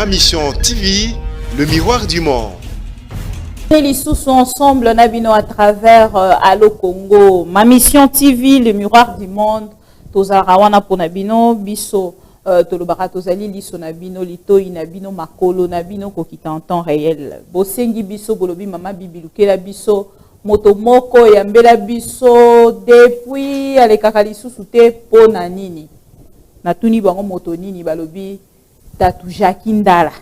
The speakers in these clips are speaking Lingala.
Ma Mission TV, le miroir du monde. Les sous ensemble, Nabino à travers Allo Congo. Ma Mission TV, le miroir du monde. Tozarawana pour Nabino, Biso, Tolobara Tozali, Liso Nabino, Lito, Inabino, Makolo, Nabino, Kokita en temps réel. Bosengi Biso, Bolobi, Mama Bibiluke, la Biso, Motomoko, Yambela Biso, depuis Alekakalisu, Soute, Ponanini. Natuni Bango Motonini, Balobi, Tatu Jakindala.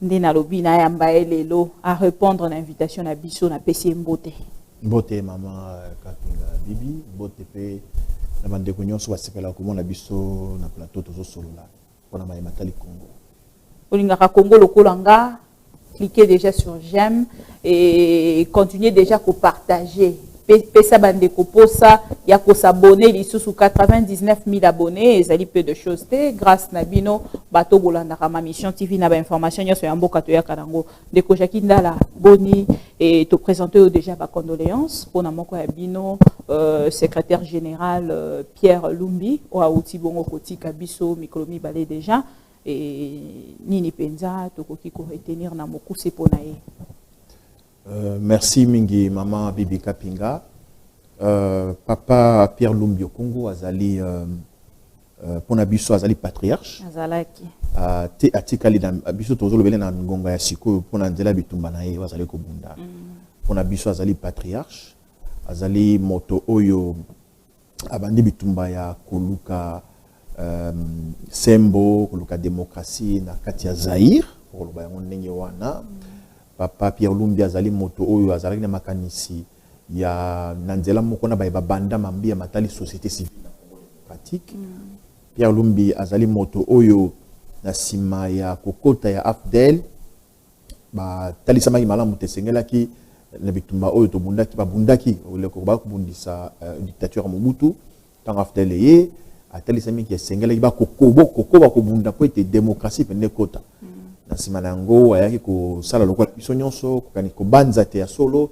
Ndena lobi na yamba elelo à répondre à l'invitation na biso na PC Mbote. Mbote maman Kapinga Bibi, Mbote pe na bande ko nyonso basepela ko mona biso na plateau tozo solola pona ma matali Congo. Olingaka Congo lokolanga, cliquez déjà sur j'aime et continuez déjà à partager. Pesa bande ko posa ya ko s'abonner li sous 99 000 abonnés, ezali peu de choses grâce na bino bato bolanda Ma Mission TV na ba information nyoso ya mboka to ya karango de ko Jakindala boni et te présenter déjà ba condoléances pour na moko ya bino secrétaire général Pierre Lumbi o auti bongo kotika biso mikolomi balé déjà et nini penza to koki ko retenir na mokuse pona ye. Merci Mingi Maman Bibi Kapinga. Papa Pierre Lumbio Congo azali Ponabiso azali patriarche. Azalaki. Te atikali na biso tozolo bele na ngonga ya siko pona nzela bitumba na ye azali ko bunda. Ponabiso azali patriarche. Azali moto oyo abandi bitumba ya koluka sembo koluka démocratie na kati ya Zaire koluba yango ndenge wana. Papa Pierre Lumbi azali moto oyo azali na makanisi ya nanzela moko na ba banda mambia matali société civile na Congo démocratique. Pierre Lumbi azali moto oyo na sima ya kokota ya AFDEL ba tali sama malamu tesengelaki na bitumba oyo to bundaki ba bundaki ole ko ba kubundisa dictature Mobutu tant AFDEL ye atali sami ki sengelaki ba kokoboko ba ko bunda po ete démocratie pene kota. Na sima nango ayaki ko sala lokola biso nyonso kokani ko banza te ya solo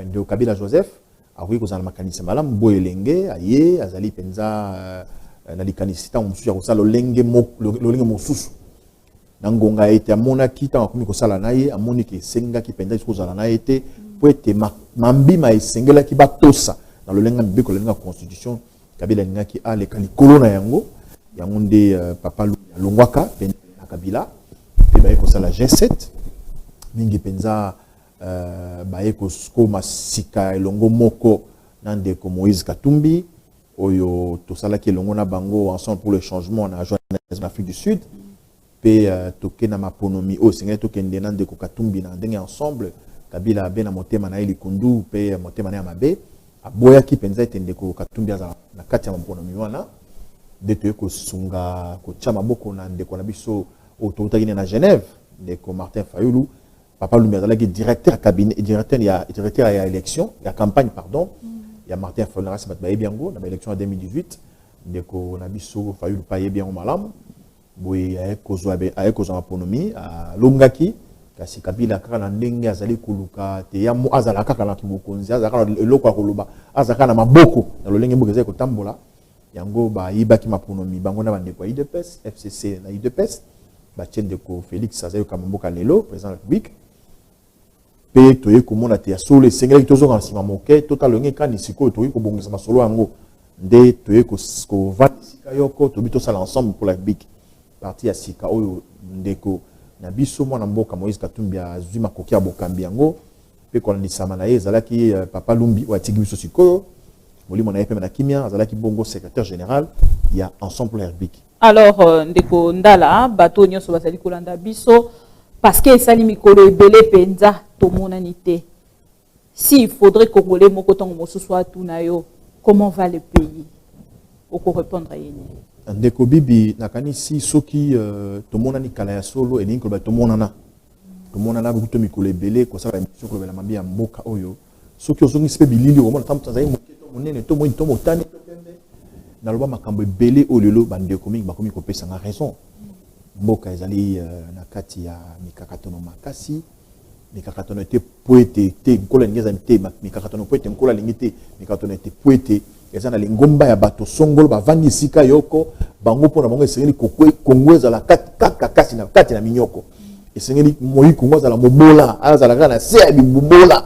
ndio Kabila Joseph akoki kozala makanisi malamu boye elenge aye azali penza na likanisi ta mosusu ya kosala lolenge mosusu na ngonga ete amonaki ntango akomi kosala na ye amoni ke esengaki penza kozala na ye te po ete mambima esengelaki batosa na lolenga mibeko lolenga constitution Kabila alingaki aleka likolo na yango nde papa alongwaka pene na Kabila baye kosala G7 mingi penza baye koma sika elongo moko na ndeko Moïse Katumbi oyo tosalaki elongo na bango ensemble pour le changement na journalisme en Afrique du Sud pe toke na maponomi o sengeli tokende na ndeko Katumbi na ndenge ensemble Kabila abe na motema na elikundu pe motema na ya mabe aboyaki penza ete ndeko Katumbi aza na kati ya maponomi wana de toye kosunga kotia maboko na ndeko na biso autorité na Genève ndeko Martin Fayulu papa Lumbi azalaki directeur cabinet directeur ya élection ya campagne pardon ya Martin Fayulu na bat baye biango na élection en 2018 ndeko na biso Fayulu paye biango malamu boye aye kozwa maponomi alongaki kasi Kabila kaka na ndenge azali koluka te ya azala kaka na kibokonzi azala na eloko ya koloba azala na maboko na lolenge mboka ezali kotambola yango bayibaki maponomi bango na bandeko ya UDPS FCC na UDPS Bachendeko Félix Azayo Kamamboka Lelo, président de la République. Pe toye komona te ya solo esengeli tozo na sima moke total longe kani siko toye ko bongisa masolo yango nde toye ko vatisika yoko to bito sala ensemble pour la République. Parti ya sika oyo ndeko na biso mwana mboka Moïse Katumbi azwi makoki ya bokambi yango pe ko ndisama na ye ezalaki papa Lumbi wa tigi biso sikoyo molimo na ye pe na kimia azalaki bongo secrétaire général ya ensemble pour la République. Alors, ndeko ndala bato nyonso bazali kolanda biso parce que esali mikolo ebele penza tomonanité. Si il faudrait congolais moko tongo mosusu atuna yo, comment va le pays? Oko répondre yeni. Ndeko bibi nakanisi soki tomonani kala ya solo elingi koloba tomonana bukuto mikolo ebele kosala émission kolobela mabi ya mboka oyo soki ozongisi pe bilili omona tamta zai moketo monene to moyi to motani na loba makambo ebele olelo bandeko mingi bakomi kopesa nga raison mboka ezali na kati ya mikakatono makasi mikakatono ete poete te nkola ngeza te mikakatono poete nkola lingite mikakatono ete poete eza na lingomba ya bato songolo bavandi sika yoko bango pona bango esengeli Congo ezala kati na minyoko esengeli moi Congo ezala mobola azala kana se ya bibola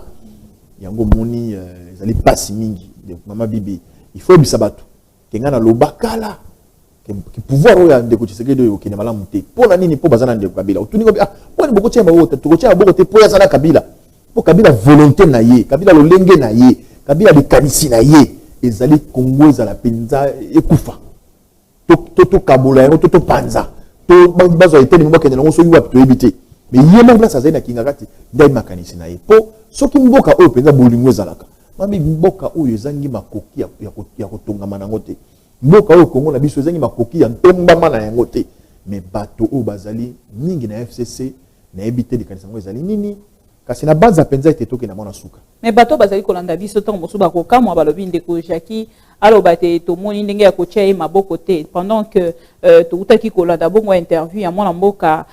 yango moni ezali pasi mingi de mama bibi il faut bisabatu kenga na lobakala ki pouvoir oya ndeko Tshisekedi oyo kina malamu te pona nini po bazana ndeko Kabila otuni ko pona boko tia mabota to tia boko te po ya sana Kabila po Kabila volonté na ye Kabila lolenge na ye Kabila likanisi na ye ezali Congo ezala penza ekufa to kabola yango to panza to bazo eteli mboka kende nango so yuwa to ebite mais yema place azali na kingakati ndai makanisi na ye po soki mboka oyo penza bolingo ezalaka mami mboka oyo ezangi makoki ya kotongama nango te mboka oyo Congo na biso ezangi makoki ya ntombama na yango te mais bato oyo bazali mingi na FCC na ebite likanisa nango ezali nini kasi na banza penza ete toke na mona suka mais bato bazali kolanda biso ntango mosusu bakokamwa balobi ndeko Jackie aloba te tomoni ndenge ya kotia ye maboko te pendant que toutaki kolanda bongo interview ya mwana mboka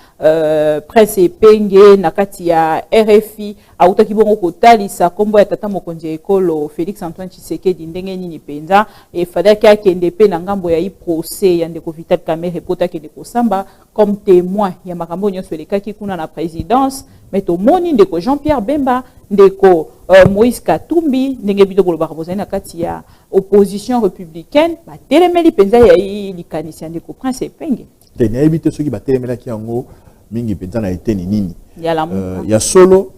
presse epenge na kati ya RFI autaki bongo kotalisa kombo ya tata mokonzi ya ekolo Félix Antoine Tshisekedi ndenge nini penza efadaki akende pe na ngambo ya i procès ya ndeko Vital Kamerhe pota akende kosamba comme témoin ya makambo nyonso elekaki kuna na présidence mais tomoni ndeko Jean-Pierre Bemba ndeko Moïse Katumbi ndenge bito kolobaka bozali na kati ya opposition républicaine batelemeli penza ya likanisi ya ndeko Prince Epenge te na ebite soki batelemelaki yango mingi penza na eteni nini ya lamu ya solo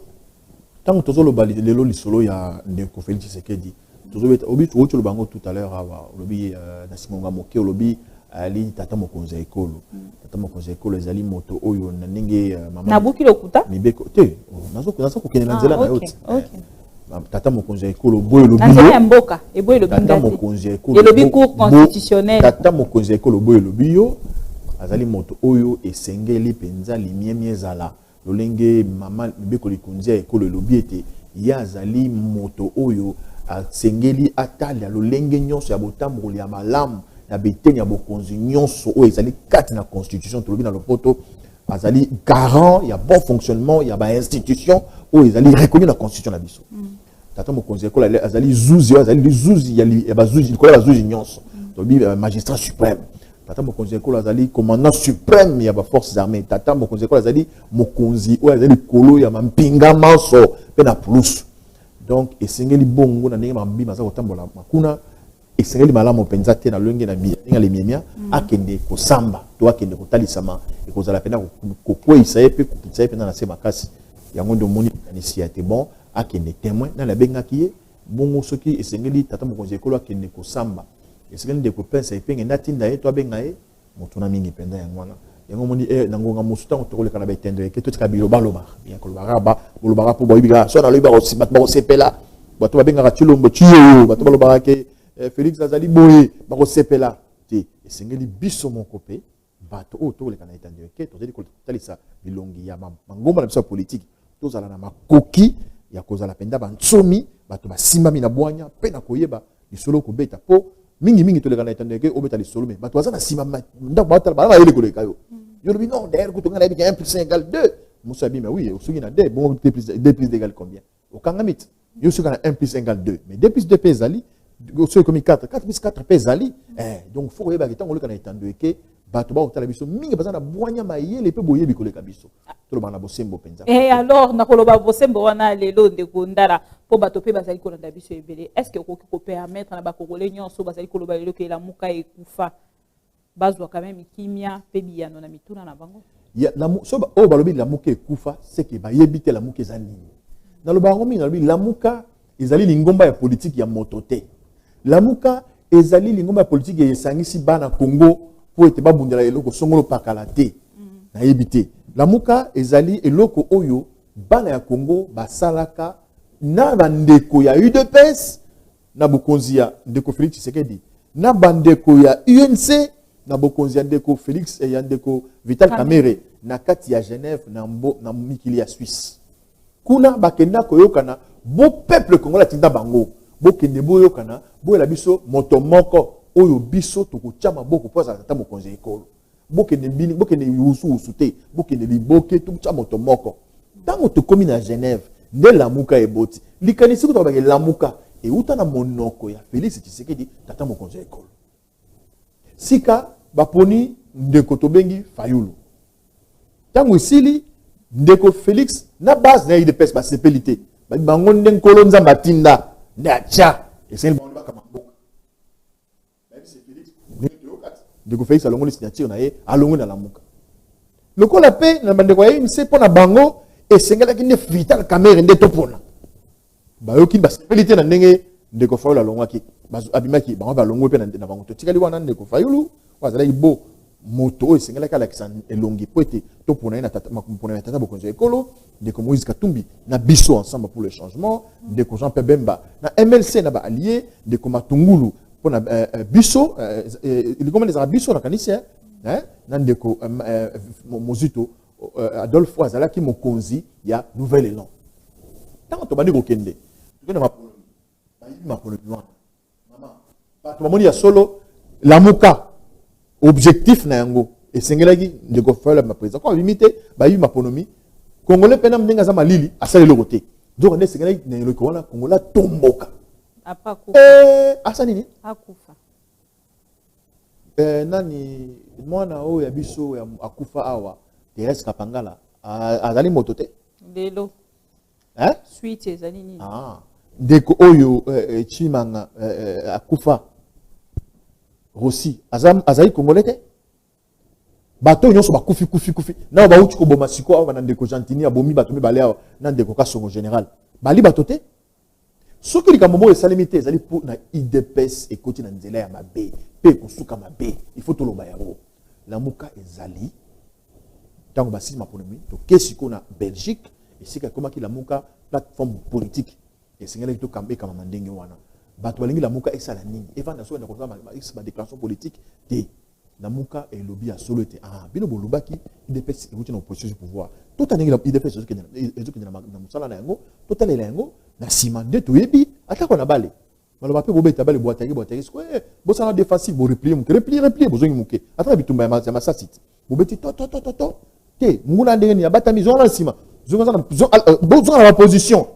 tango tozoloba lelo lisolo ya ndeko Félix Tshisekedi tozobeta obi tuocho lobango tout à l'heure awa lobi na simonga moke lobi ali tata mokonzi ekolo tata mokonzi ekolo ezali moto oyo na ndenge mama nabuki lokuta mibeko te nazo kokende na nzela na yote tata mokonzi ekolo boyo lobi ya mboka eboyo lobi tata mokonzi ekolo elobi cour constitutionnelle tata mokonzi ekolo boyo lobi yo azali moto oyo esengeli penza limiemi ezala lolenge mama mibeko likonzi ekolo lobi ete ya azali moto oyo asengeli atali lolenge nyonso ya botamboli ya malamu na beteni ya bokonzi nyonso oyo ezali kati na constitution tolobi na lopoto azali garant ya bon fonctionnement ya ba institution oyo ezali reconnu na constitution na biso tata mokonzi ekolo azali zuzi azali zuzi ya bazuzi likola bazuzi nyonso tolobi magistrat suprême tata mokonzi ekolo azali commandant suprême ya ba forces armées tata mokonzi ekolo azali mokonzi oyo azali kolo ya mampinga manso pe na plus donc esengeli bongo na ndenge mambi maza kotambola makuna esengeli malamu penza te na longe na miya lemia akende kosamba to akende kotalisama ekozala pena kokwisa ye pe kokitisa ye pena na se makasi yango ndo moni kanisi ya te bon akende témoin na la bengaki ye bongo soki esengeli tata mokonzi ekolo akende kosamba esengeli de kopensa epenge natinda ye to abenga ye moto na mingi penza yango wana yango moni nango nga musu tango tokoleka na betendo ke totika biloba loba ya kolobaka ba bolobaka po boyibika so na loba ko sepela bato babengaka chilombo chiyo bato balobaka ke Félix azali boye bako sepela te esengeli biso moko pe bato o tokoleka na etendo ke tozali kotalisa bilongi ya mangomba na biso politique tozala na makoki ya kozala penda bantsomi bato basimbami na bwanya pe na koyeba lisolo kobeta po mingi toleka na etendo ke obeta lisolo me bato bazana simama ndako batala bana yele koleka yo yo lobi non d'ailleurs kutonga na bika 1 + 1 = 2 musa bima oui osuki na 2 bon 2 + 2 = combien okangamit yo suka na 1 + 1 = 2 mais 2 + 2 pezali osuki comme 4 + 4 pezali donc faut yeba que tango leka na etendo ke bato ba otala biso mingi bazana bwanya mayele pe boyebi koleka biso to bana bosembo penza alors na koloba bosembo wana lelo ndeko ndala po bato pe bazali kolanda biso ebele est-ce que okoki ko permettre na bakongolais nyonso bazali koloba lelo ke la muka ekufa bazwa quand même kimia pe biyano na mituna na bango ya la so o balobi la muka ekufa c'est que bayebi te la muka ezali na loba ngomi na lobi la muka ezali lingomba ya politique ya motote la muka ezali lingomba ya politique ya esangisi bana Congo po ete babundela eloko songolo pakala te na yebite la muka ezali eloko oyo bana ya Congo basalaka na bandeko ya UDPS na bokonzi ya ndeko Félix Tshisekedi na bandeko ya UNC na bokonzi ya ndeko Félix ya ndeko Vital Kamerhe na kati ya Genève na mikili ya Suisse kuna bakenda koyokana bo peuple congolais tinda bango bokende boyokana boyela biso moto moko oyo biso tokotia maboko po azala tata mokonzi ekolo bokende usu te bokende liboke tokotia moto moko ntango tokomi na Genève nde lamuka eboti likanisi kutoka bake lamuka euta na monoko ya Félix Tshisekedi tata mokonzi ekolo sika baponi ndeko tobengi Fayulu. Tango isili ndeko Félix na base na IDPS basepelité. Bango ndeng kolonza matinda ndacha. Esengeli bango bakama mboka. Même c'est Félix ndeko Félix alongo signature na ye alongo na lamuka. Lokola pe na bandeko ye nse pona bango esengela ki ne vital camera ndeto pona. Bayoki basepelité na ndenge ndeko Fayulu alongwaki. Abimaki bango balongo pe na bango to tikali wana ndeko Fayulu wazala ibo moto esengela kala kisana elongi poete to pona na tata makupona tata bokonzo ekolo ndeko Moïse Katumbi na biso ensemble pour le changement ndeko Jean Pebemba na MLC na ba allié ndeko Matungulu pona biso il comment les biso na kanisia na ndeko Mozito Adolphe wazala ki mokonzi ya Nouvel Élan tant to bandi kokende to na mapolo mama bato bamoni ya solo lamuka objectif na yango esengelaki ndeko Fayulu ma président kwa limité ba yu maponomi congolais pena mdenga za malili asali loko te donc ne sengelaki na loko wana kongola tomboka apa kufa asa nini akufa nani mwana oyo ya biso ya akufa awa Thérèse Kapangala azali moto te lelo suite ezali nini ndeko oyo Chimanga akufa Rossi azali congolais te bato nyonso bakufi na bauti ko boma siko awa na ndeko Gentini abomi bato mibale awa na ndeko Kasongo général bali bato te soki likambo mo esalimité ezali pour na IDPS ekoti na nzela ya mabe pe kosuka mabe il faut toloba yango lamuka ezali tango basisi maponomi to kesiko na Belgique esika komaki lamuka plateforme politique esengeli to kambe kama mandenge wana bato balingi lamuka esala nini evanda so na kosa ba déclaration politique te lamuka et lobby a solo te bino bolobaki IDPS et na opposition du pouvoir tout aningi la IDPS ezokende na musala na yango totalela yango na sima nde toyebi atako na bale maloba pe bobeta bale boataki ko bosala défensif bo replier bozongi muke ataka bitumba ya masasi bobeti to te nguna ndenge ni abatami zonga na sima zonga na position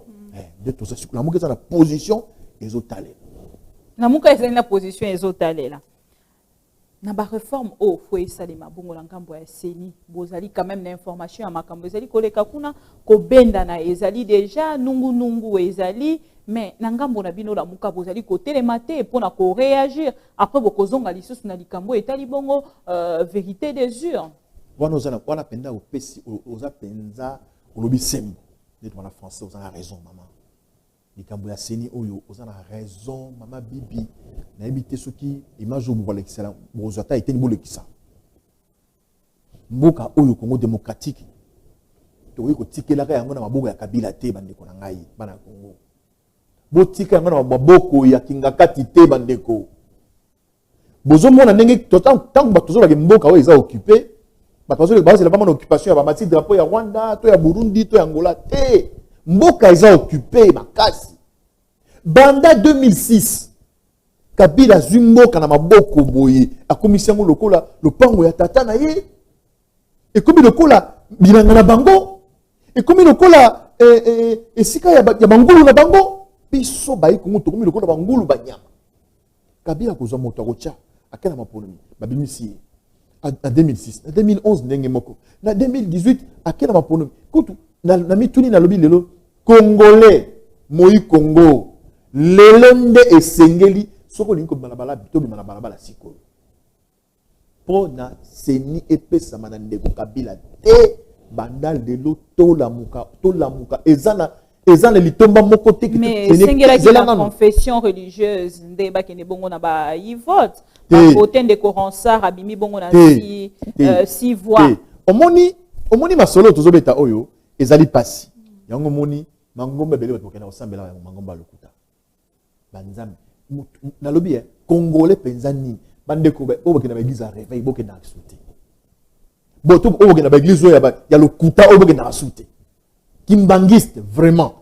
de tout ça lamuka za na position ezotalela lamuka ezali na position ezotalela na ba réforme faut esalema bongo na ngambo ya seni bozali quand même na information ya makambo ezali koleka kuna kobenda na ezali déjà nungu ezali mais na ngambo na bino lamuka bozali kotelema te pona ko réagir après bokozonga lisusu na likambo etali bongo vérité des urnes wana penda opesi oza penza olobi sembo ndeto na français oza na raison maman likambo ya seni oyo oza na raison mama bibi na ebité soki image oyo bolekisela bozata eteni bolekisa mboka oyo Congo démocratique tokoki kotikelaka yango na maboko ya Kabila te bandeko na ngai bana ya Congo botika yango na maboko ya Kingakati te bandeko bozomona ndenge tango bato tozolaki mboka oyo eza occupé bato bazozela vraiment na occupation ya bamati drapeau ya Rwanda to ya Burundi to ya Angola te mboka eza occupé makasi banda 2006 Kabila zumboka na maboko boye akomisi yango lokola lopango ya tata na ye ekomi lokola bilanga na bango ekomi lokola esika ya bangulu na bango biso bayi Kongo tokomi lokola bangulu banyama Kabila kozwa moto akotia akena maponomi babimisi en 2006 en 2011 ndenge moko na 2018 akena maponomi kutu na mituni na lobi lelo Congolais moi Congo lelo nde esengeli soko linko balabala bitobi balabala siko pona seni epesa mana ndeko Kabila te bandal de lo to lamuka ezana litomba moko te mais sengela ki la confession religieuse nde bakene bongo na ba y vote ba côté ndeko Ronsard abimi bongo na si voix omoni masolo tozobeta oyo ezali pasi yango moni mangomba bele bato kena osambela yango mangomba lokuta banzambe na lobi Congolais penza nini bandeko obo kena ba église a réveil boke na souté boto obo kena ba église ya lokuta obo kena souté kimbangiste vraiment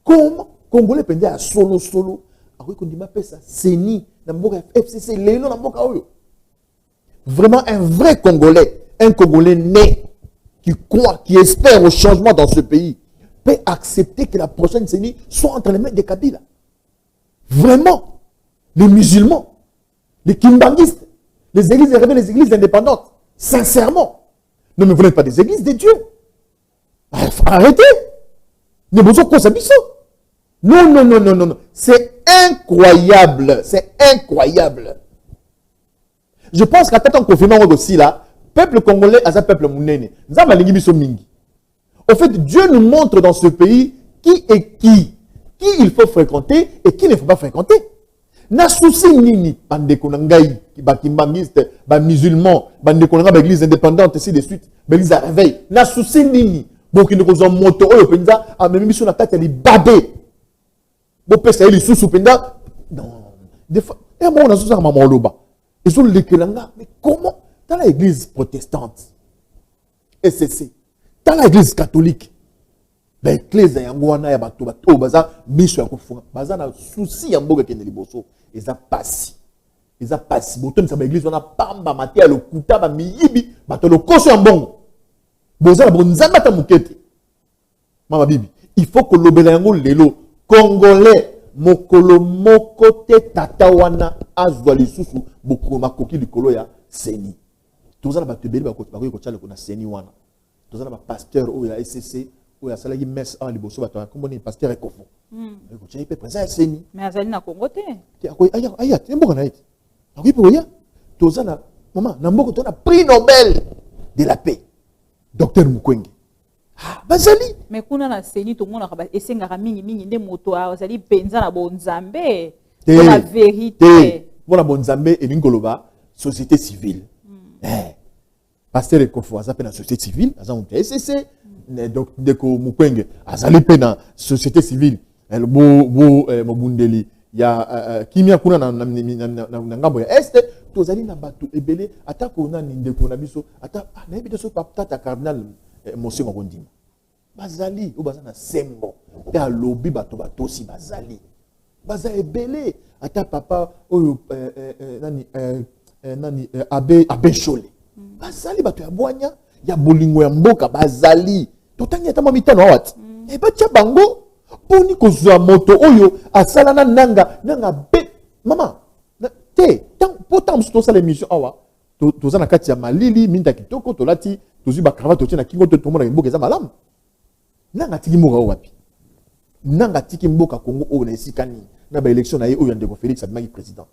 comme Congolais penza ya solo akoki kondima pesa seni na mboka FCC lelo na mboka oyo vraiment un vrai Congolais, un Congolais né qui croit, qui espère au changement dans ce pays peut accepter que la prochaine CENI soit entre les mains des Kabila. Vraiment, les musulmans, les kimbangistes, Les églises révèlent les églises indépendantes. Sincèrement. Ne me voulez pas des églises de Dieu. Arrêtez. Ne vous en ça. Non, non, non, non, non. C'est incroyable. C'est incroyable. Je pense qu'à un confinement aussi là, peuple congolais à un peuple mounene. Au fait, Dieu nous montre dans ce pays qui est qui il faut fréquenter et qui ne faut pas fréquenter. Na souci nini bandeko ngai bakimbangiste ba musulman bandeko nanga ba église indépendante ainsi de suite ba église à réveil na souci nini boki ne kozo moto oyo penza amemi biso na kati ya libabe bo pesa ili susu penza non des fois et moi on a souci à maman loba ils ont lekelanga mais comment dans l'église protestante SCC dans l'église catholique l'église yango wana ya bato bato baza miso ya kofunga baza na souci ya mboka kende liboso eza pasi boto nisa ba église wana pamba maté le kuta ba miyibi bato le koso ya mbongo boza na bonzamba ta mukete mama bibi il faut que lobela yango lelo congolais mokolo moko te tata wana azwa lisusu boko makoki likolo ya seni toza na bato ebele bakoki kotya leko na seni wana toza na ba pasteur oyo ya SCC oyo asalaki messe en liboso bato akomboni pasteur ekofo ekotya pe prince seni mais azali na Congo te aya te mboka na ete akoki pe oya toza na mama na mboka to na prix Nobel de la paix docteur Mukwege bazali mais kuna na seni to mona ba esengaka mingi nde moto azali penza na bonzambe la vérité bona bonzambe elingi koloba société civile pasteur ekofo aza pe na société civile aza moto ya SCC donc ndeko Mukwege azali pe na société civile mobundeli ya kimia kuna na ngambo ya este tozali na bato ebele ata kona ni ndeko na biso ata na yebi so tata cardinal monsieur Ngondima bazali o baza na sembo pe alobi bato batosi baza ebele ata papa oyo nani abe Chole bazali bato ya bwanya ya bolingo ya mboka bazali totangi ata mitano awati batia bango poni kozwa moto oyo asala na nanga be mama te pourtant to sala émission awa toza na kati ya malili minda kitoko tolati tozwi ba cravate totie na kingo to mona mboka eza malamu nanga tiki mboka wapi nanga tiki mboka Congo oyo na esika nini na ba élection na ye oyo ndeko Félix abimaki président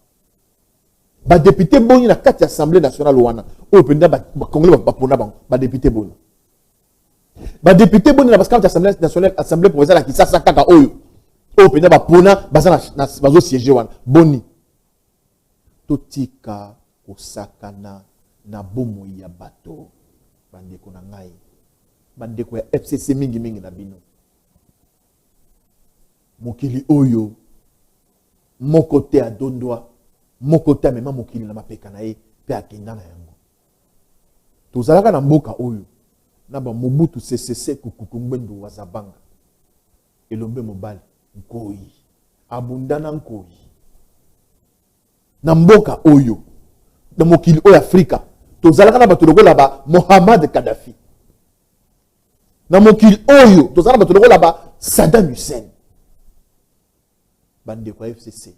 ba député boni na kati ya assemblée nationale wana oyo penda ba congolais ba pona bango ba député boni ba député boni na baskamati assemblée nationale assemblée provinciale ki sasa kaka oyo penda ba pona baza na bazo siéger wana boni totika kosakana na bomo ya bato bandeko na ngai bandeko ya FCC mingi na bino mokili oyo moko te adondwa moko te amema mokili na mapeka na ye pe akenda na yango tozalaka na mboka oyo na ba Mobutu CCC kukukumbendo wazabanga elombe mobali nkoi abundana nkoi na mboka oyo na mokili oyo Afrika tozalaka na bato lokola ba Mohamed Kadhafi na mokili oyo tozalaka na bato lokola ba Saddam Hussein bandeko ya FCC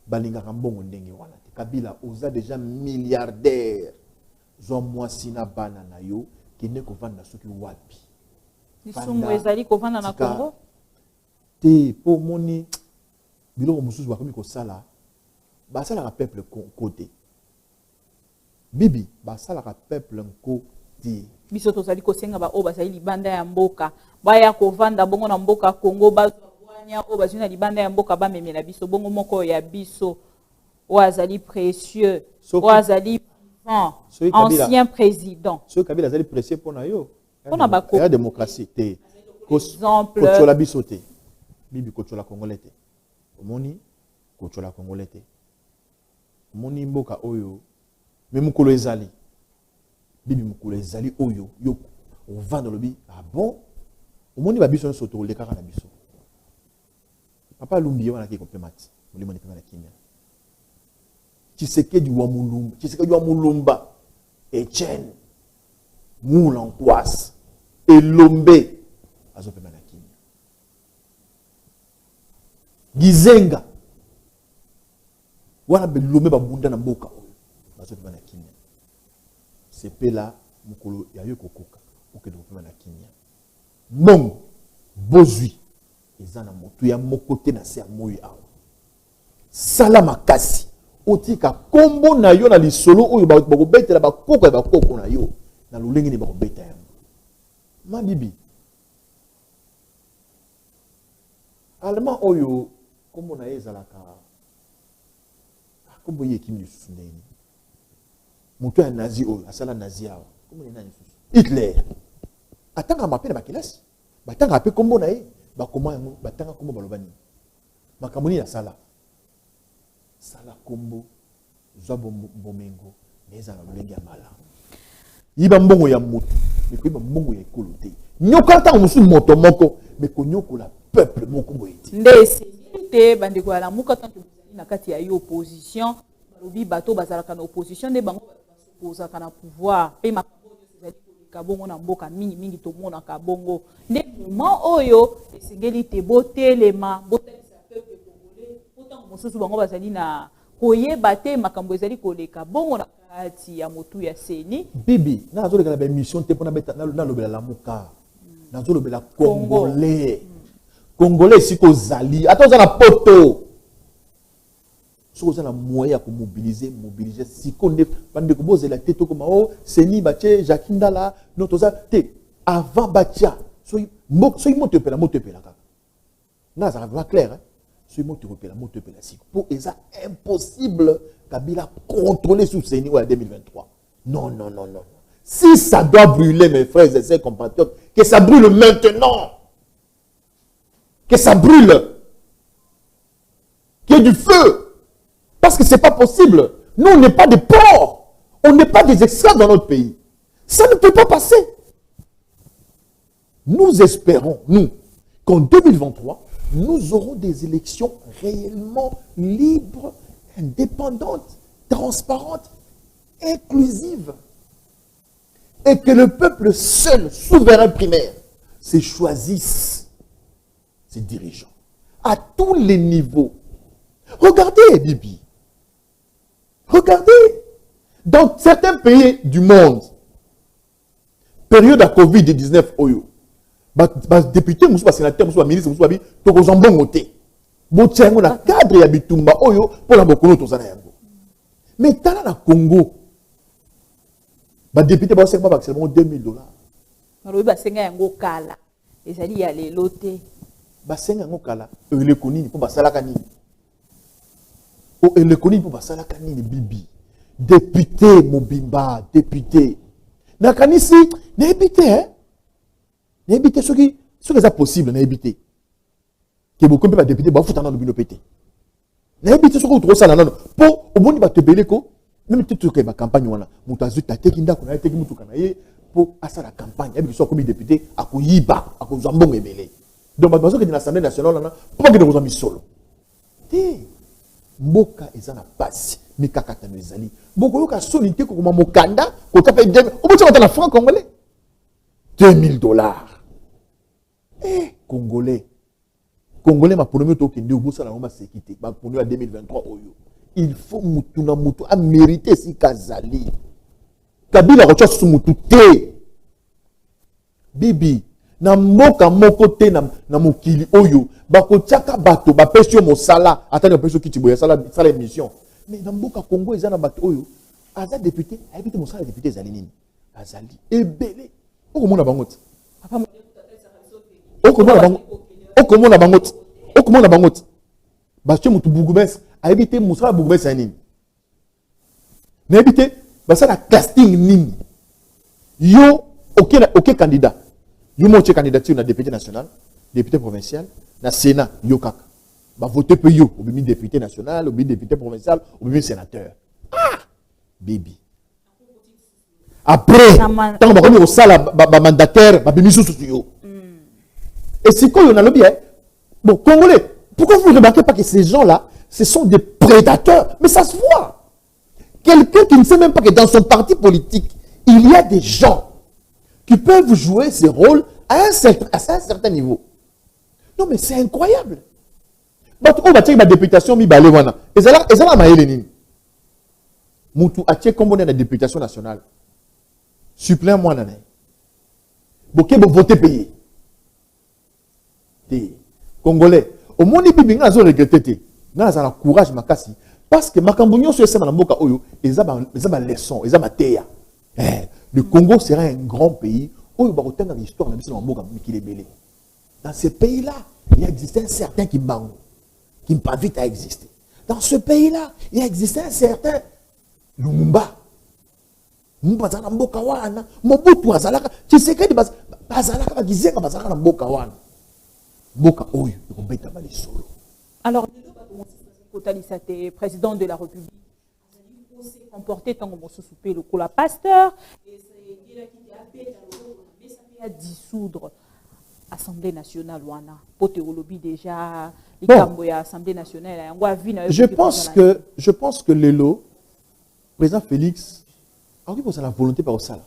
balingaka mbongo ndenge wana te Kabila oza déjà milliardaire zwa mwasi na bana na yo kende kovanda soki wapi lisumu ezali kovanda na Congo te po moni biloko mosusu bakomi kosala basalaka peuple côté bibi basalaka peuple côté biso tozali kosenga ba o bazali libanda ya mboka baya kovanda bongo na mboka Congo bazwanya o bazwi na libanda ya mboka bamemela biso bongo moko ya biso o azali précieux o azali ancien président ce Kabila azali précieux pona yo pona ba la démocratie te exemple kochola biso te bibi kochola congolais te omoni kochola congolais te omoni mboka oyo me mukolo ezali bibi mukolo ezali oyo yo ovanda lobi ah bon omoni ba biso nso to lekaka na biso papa lumbi wana ki kopemati mulimo ni pema na kimia Tshisekedi wa Mulumba Etienne Moulankwasi Elombe azopema na kimia Gizenga wana belombe babunda na mboka oyo azopema na kimia c'est là mukolo ya yo kokoka oke do pema na kinya mbongo bozui ezana motu ya mokote na se moyi awa sala makasi otika kombo na yo na lisolo oyo bakobetela bakoko ya bakoko na yo na lolenge ni bakobeta yango ma bibi allemand oyo kombo na ye ezalaka kombo ye ekimi lisusu ndeni moto ya nazi oyo asala nazi awa kombo na nani lisusu Hitler atanga mape na bakilasi batanga ape kombo na ye bakoma yango batanga kombo baloba nini makambo nini asala sala kombo zwa bomengo neza na lolenge ya mala yiba mbongo ya moto mekoyiba mbongo ya ekolo te nyoka ntango mosusu moto moko mekonyokola peuple moko boye nde esengeli te bandeko ya lamuka tanto bozali na kati ya yo opposition balobi bato bazalaka na opposition nde bango bazalaka na pouvoir mpe makambo nyonso ezali koleka bongo na mboka mingimingi tomonaka bongo nde moment oyo esengeli te botelema botalisa peuple congolais po ntango mosusu bango bazali na koyeba te makambo ezali koleka bongo na kati ya motu ya seni bibi nazolekala baémission te mpona nalobela lamuka nazolobela congolais congolais esika ozali ata oza na poto soki oza na moyen ya komobilize siko nde bandeko bozela te tokoma o seni batie Jacques Ndala no toza te avant batia soki moto epela kaka nazala vraiment clair soki moto epela siko po eza impossible Kabila contrôler sous seni oyo ya 2023 non si ça doit brûler mes frères et sœurs compatriotes que ça brûle maintenant que ça brûle qu'il y ait du feu parce que c'est pas possible nous on n'est pas des porcs on n'est pas des esclaves dans notre pays ça ne peut pas passer nous espérons nous qu'en 2023 nous aurons des élections réellement libres indépendantes transparentes inclusives et que le peuple seul souverain primaire se choisisse ses dirigeants à tous les niveaux. Regardez, Bibi. Regardez. Dans certains pays du monde, période à Covid-19, député, sénateur, ministre, cadre ya bitumba oyo pour la bokono tozana yango. Mais tala na Congo, député ba seulement $2000. Malobi ba senga yango kala. Ezali ya lelo te. Basenga ngokala elekonini po basalaka nini o elekonini po basalaka nini bibi député mobimba député nakanisi na ebité soki ça possible na ebité ke beaucoup ba député ba futa na lobino pété na ebité soki utro sala nano po oboni ba tebeleko même tout que ba campagne wana mutazu tateki ndako na teki mutuka na ye po asala campagne ebi so comme député akoyiba akozambongo ebele. Donc, parce que dans l'Assemblée nationale, pourquoi que nous avons mis solo? Mboka ezana passe, mais kakata nezali. Boko yoka solité ko ma mokanda, ko kapé dem. O bout na franc congolais. $2000. Congolais ma premier to kende o bout na ngoma sécurité. Ba pour nous à 2023 oyo. Il faut mutuna mutu a mériter si kazali. Kabila ko tso mutu te. Bibi na mboka moko te na mokili oyo bakotiaka bato bapesi yo mosala ata na peso kiti boya sala émission mais na mboka Congo eza na bato oyo aza député ayebite mosala député ezali nini azali ebele okomona bango te okomona bango te batie mutu bourgmestre ayebite mosala bourgmestre ya nini nayebite basala casting nini yo ok candidat yo moche candidature na député national, député provincial, na Sénat, yo kaka. Ba voter pe yo, ou bien député national, ou bien député provincial, ou bien sénateur. Ah! Baby. Après, tant que on sala ba mandataire, ba bimi sous yo. Et c'est quoi on a le bien? Bon, Congolais, pourquoi vous ne remarquez pas que ces gens-là, ce sont des prédateurs? Mais ça se voit. Quelqu'un qui ne sait même pas que dans son parti politique, il y a des gens qui peuvent jouer ces rôles à un certain niveau. Non, mais c'est incroyable. On va dire que la députation mi balé wana. Et ça la maïle nini. Moutou a tché comme on est la députation nationale. suppléant moi nané. Boké bo voter payé. Té Congolais, au monde bibi nga zo regretter té. Nga za la courage makasi parce que makambunyo so esa na mboka oyo ezaba leçon, ezaba teya. Le Congo sera un grand pays oyo ba kotenga l'histoire na biso na mboka mikile belé. Dans ce pays-là, il existait un certain Kimbangu qui pas vite à exister. Dans ce pays-là, il existait un certain Lumumba. Lumumba zana mboka wana, Mobutu azalaka, Tshisekedi bazalaka bagizenga bazalaka na mboka wana. Mboka oyo ekobeta ba lisolo. Alors, le président de la République s'est comporté tant que souper le cola pasteur et ça a dissoudre l'Assemblée nationale wana pour théologie déjà l'Assemblée nationale. Je pense que Lelo, président Félix, a dit pour la volonté par Osala.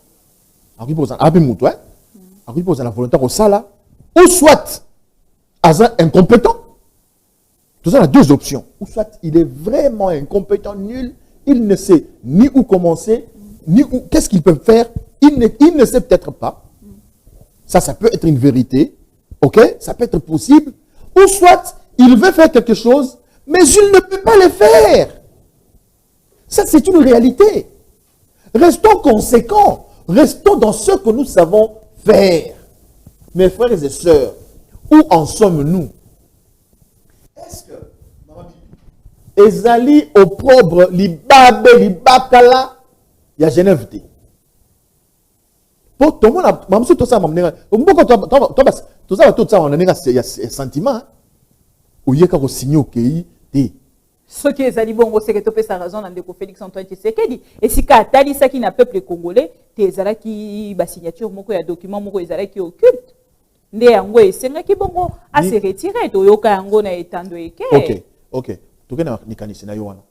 A dit pour ça, a dit pour la volonté par Osala, ou soit incompétent. Tout ça, il y a deux options. Ou soit il est vraiment incompétent, nul, il ne sait ni où commencer, ni où, qu'est-ce qu'il peut faire, il ne sait peut-être pas. Ça peut être une vérité, ok? Ça peut être possible. Ou soit il veut faire quelque chose, mais il ne peut pas le faire. Ça, c'est une réalité. Restons conséquents. Restons dans ce que nous savons faire. Mes frères et sœurs, où en sommes-nous? Est-ce que Ezali opprobre libabe libakala ya Genève te? Pour tout le monde, même si tout ça m'amener, tout ça on a un sentiment où il y a qu'à signer au pays te. Ce qui est ali bon, c'est que tu peux sa raison dans le Félix Antoine Tshisekedi. Et si Katali ça qui n'a peuple congolais, t'es zala qui ba signature moko ya document moko ezala qui occulte. Nde yango esenga ki bongo a se retirer to yoka yango na etando eke. OK. Tokena ni kanisi na yo wana.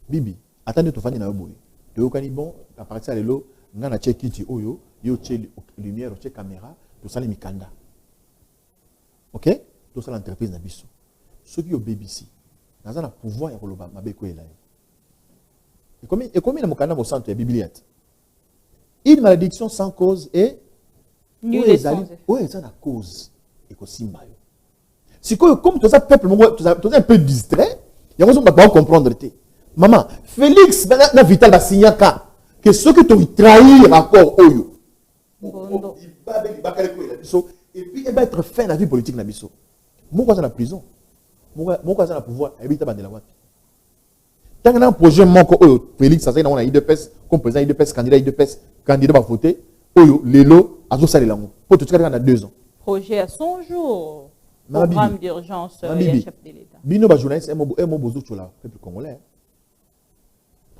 Bibi, attendez to fani na yo boye. To yoka ni bon à partir de lelo nga na checkiti oyo yo che lumière che caméra to sala mikanda. OK? To sala entreprise na biso. Ceux qui au BBC dans un pouvoir ya koloba mabeko ela. Et combien na mokanda mo centre ya bibliette. Une malédiction sans cause et oui, c'est la cause. Et si comme tout ça, peuple, tout ça un peu distrait, il y a pas comprendre. Maman, Félix, na vital va signer que ceux qui t'ont trahi rapport Oyo. Et puis il va être fin la vie politique na biso. Moi quoi dans la prison. Moi quoi dans le pouvoir, habite ba de la wapi. Tant que un projet manque Oyo, Félix ça c'est on a IDPS comme président IDPS candidat va voter. Oyo lelo azo salela ngo pour tout cas dans 2 ans projet à 100 jours programme d'urgence chef de l'état bino ba journaliste mo bozo chola peuple congolais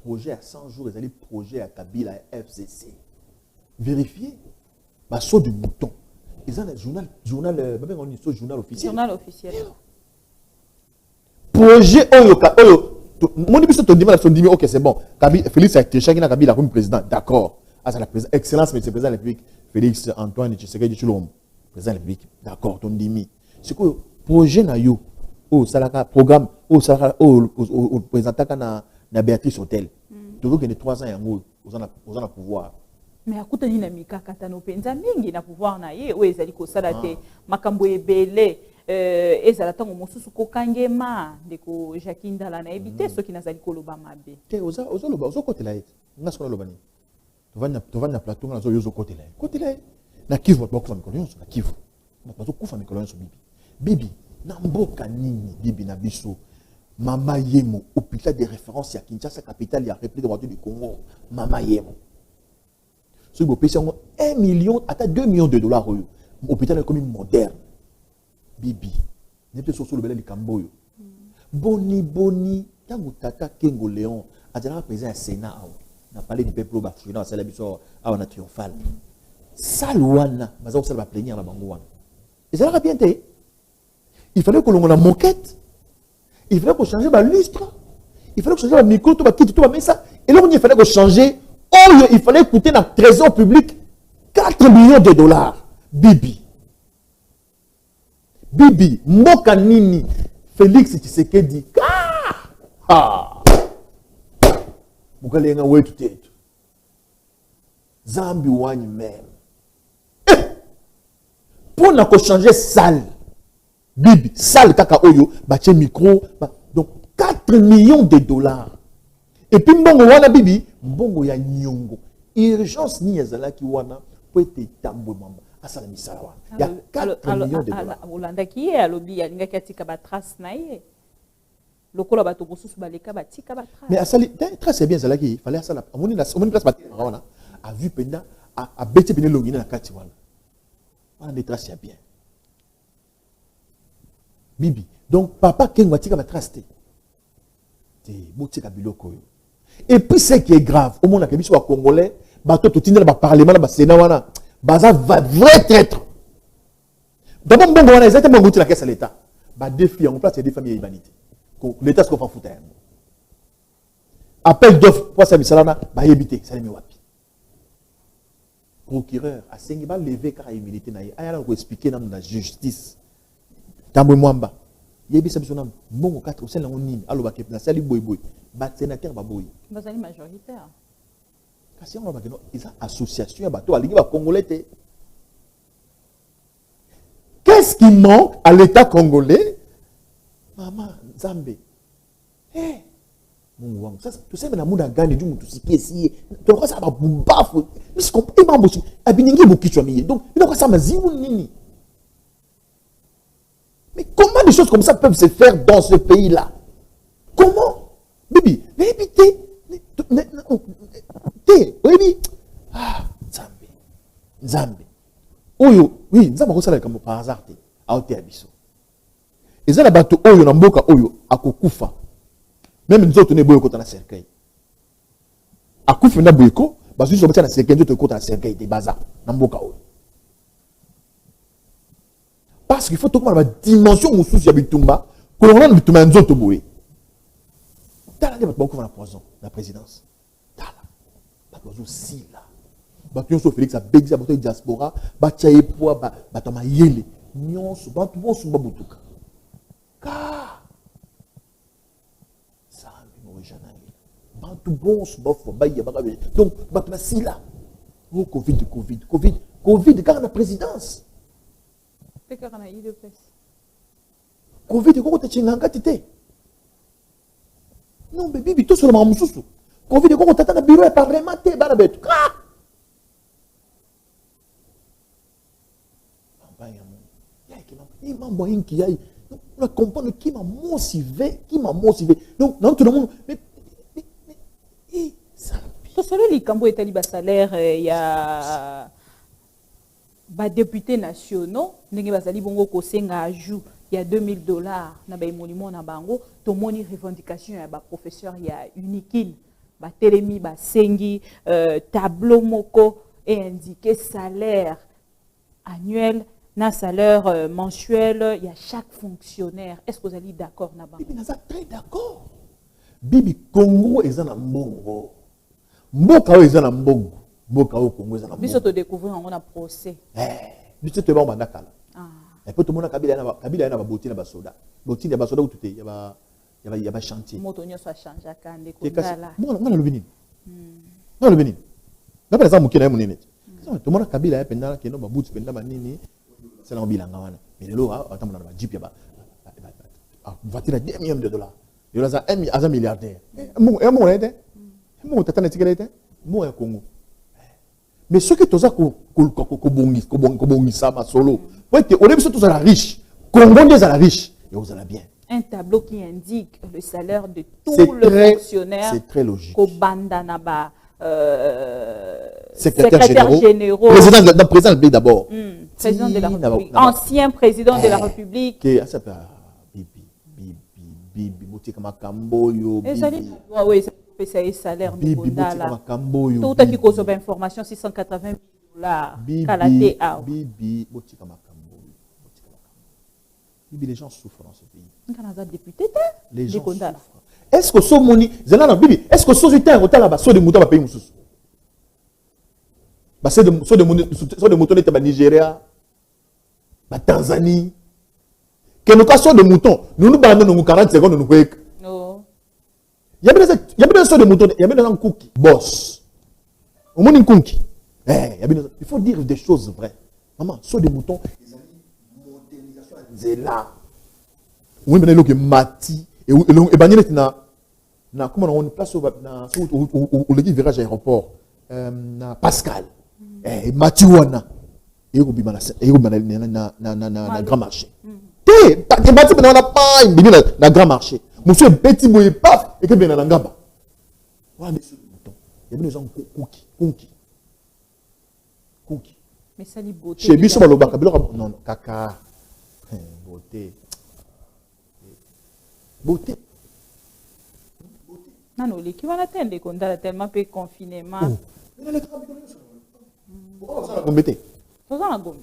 projet à 100 jours ezali projet à Kabila FCC vérifier ba saut du mouton ils ont un journal ba on dit journal officiel projet oyo mon biso to ndimi OK c'est bon Kabila Félix a été chacun Kabila comme président d'accord. À la excellence, mais c'est le président de la République, Félix Antoine Tshisekedi Tshilombo, président de la République, d'accord, ton dimi. C'est quoi projet na yo, salaka programme, salaka, présentant na Béatrice Hôtel. Tu veux que les 3 ans yango, aux en pouvoir. Mais à côté dynamique, katano penza mingi na pouvoir na ye, ezali ko salate, makambo ebele, ezala tango mosusu ko kangema, ndeko Jacqueline Dala na ebité, ceux qui nazali ko loba mabe. Te oza loba, ozo côté là, nga sona loba ni. Tu vas na plateau na zo yozo côté là na kivu ba kufa mikolo na kivu ba zo kufa mikolo bibi na mboka nini bibi na biso mama yemo hôpital de référence ya Kinshasa capitale ya République du Congo mama yemo so bo pesa 1 million à 2 millions de dollars oyo hôpital comme moderne bibi ne peut so le bela likambo yo boni tango tata Kengo Léon adjara président Sénat na parlé du peuple bafoué dans la biso a on a triomphal salwana baza ko sala plénière na bango wana et ça l'a bien été il fallait que l'on la moquette il fallait qu'on change ba lustre il fallait que changer ba micro tout ba kit tout ba mais ça et là il fallait que changer il fallait coûter dans trésor public 4 millions de dollars bibi mboka nini Félix Tshisekedi Mukalenga wetu tetu. Zambi wani même. Pour n'a changer salle. Bibi, salle kaka oyo, bache micro, donc 4 millions de dollars. Et puis mbongo wana bibi, mbongo ya nyongo. Urgence ni yazala ki wana pour être tambo mamba. Asala misala wana. Il y a 4 millions de dollars. Olanda ki e alobi alinga ki atika ba trace na ye. Lokola bato bosusu baleka batika ba trace. Mais asali trace c'est bien zala ki fallait asala. Amoni place batika wana. A vu penda a bete pena longina na kati wana. Wana des traces bien. Bibi. Donc papa kengo atika ba trace te. Te botika biloko yo. Et puis ce qui est grave, au monde a kebiso wa congolais, bato to tindela ba parlement na ba sénat wana, baza va vrai traître. D'abord bongo wana exactement ngouti la caisse à l'état. Ba défi en place des familles humanité. L'état se fait foutre. Appel d'offre pour ça misalana ba yebité, ça les wapi. Procureur a sengi ba lever car humilité na ye. Aya ko expliquer na la justice. Tambo mwamba. Yebi sa bisona bongo 4 au sein la nini aloba ke na sali boy boy. Ba sénateur ba boy. Bazali majoritaire. Kasi on va que ils ont association ya bato alingi ba congolais te. Qu'est-ce qui manque à l'État congolais? Maman Zambé. Eh. Mungu wangu. Sasa tuseme na muda gani juu mtusikie si. Tunakuwa sasa bafu. Mimi comprends pas bosi. Abiningi bokichwa mie. Donc, il doit ça mazimu nini? Mais comment des choses comme ça peuvent se faire dans ce pays-là? Comment? Bibi, Bibi, ah, Nzambe. Oyo, oui, Nzambe kosala comme par hasard te. Aote abiso. Eza na bato oyo na mboka oyo akokufa. Même nzoto ne boyo kota na cercueil. Akufa na boyeko, bazo so bata na cercueil nzoto kota na cercueil de baza na mboka oyo. Parce qu'il faut trouver la dimension où souci habitumba, que l'on a habitumba nzoto boye. Tala de batba ko na poison la présidence. Tala. Batba aussi là. Batba so Félix a begza bato diaspora, batya epoa bato mayele. Nyonso bato bo sumba butuka. Ka. Ça me rejanali. Bato bo sumba fo ba ya ba. Donc bato si là. Oh Covid car la présidence. Covid est quoi tu non mais bibi tout sur le mamoussou. Covid est quoi tu as bureau et parlement te barabet. Il m'a moyen qui aille. On comprendre qui m'a motivé. Donc dans tout le monde mais ça. Tout seul les cambo est ali salaire il y a ba députés nationaux ndenge bazali bongo kosenga ajout il y a $2000 na ba monument na bango to moni revendication ya ba professeur ya Unikine ba telemi ba sengi tableau moko et indiqué salaire annuel na salaire mensuel il y a chaque fonctionnaire. Est-ce que vous allez d'accord na bango? Bibi naza très d'accord. Bibi Congo ezana mbongo. Mboka o ezana mbongo. Mboka o Congo ezana mbongo. Biso to découvrir on a procès. Biso te ba bandakala. Et puis tout le monde Kabila na ba boti na ba soda. Boti na ba soda tout ya ba chantier. Moto nyoso a changer kande ko ngala. Mwana lobini. Mwana lobini. Na pela za mukina munene. Tout le monde Kabila ya penda ke no ba boti penda ba nini. C'est na bilanga wana. Mais lelo atamona na ba jeep ya ba voiture à $10 millions. Il a un milliardaire. Mon aide. Mon tata na tikelete. Mon ya Congo. Mais ce que tu as kobongi sama solo. Ouais, au début tous à la riche. Congolais à la riche et vous allez bien. Un tableau qui indique le salaire de tous les fonctionnaires. C'est très logique. Kobanda naba secrétaire généraux. Président du pays d'abord. Président de la République. Ancien président de la République. Qui ça peut Bibi botika makambo yo. Oui, c'est salaire de Bondala. Tout à qui cause information $680 Bibi botika makambo. Bibi les gens souffrent dans ce pays. Canada député les gens souffrent. Est-ce que so moni zelana bibi est-ce que so zita ngota la ba so de muto ba pays mususu? Ba so de mouton était ba Nigeria, ba Tanzanie. Que nous cassons de moutons, nous bandons 40 secondes, nous pouvons. Non. Il y a bien des sortes de moutons, il y a bien des cookies. Boss. Au moins une cookie. Il faut dire des choses vraies. Maman, sur des moutons, ils ont une modernisation à Nzela. Oui, mais il y a Mati. Et il y a comment on place au le virage aéroport. Pascal. Et Matiwana. Et il y a grand marché. Et Mati, on n'a pas un grand marché. Monsieur petit boy paf et que bien dans ngaba. Voilà des moutons. Il y a des gens cookie. Mais ça dit beauté. Chez Bisso Balobaka, non, caca. Beauté. Beauté. Non, non, les qui vont attendre les condamnés tellement peu confinement.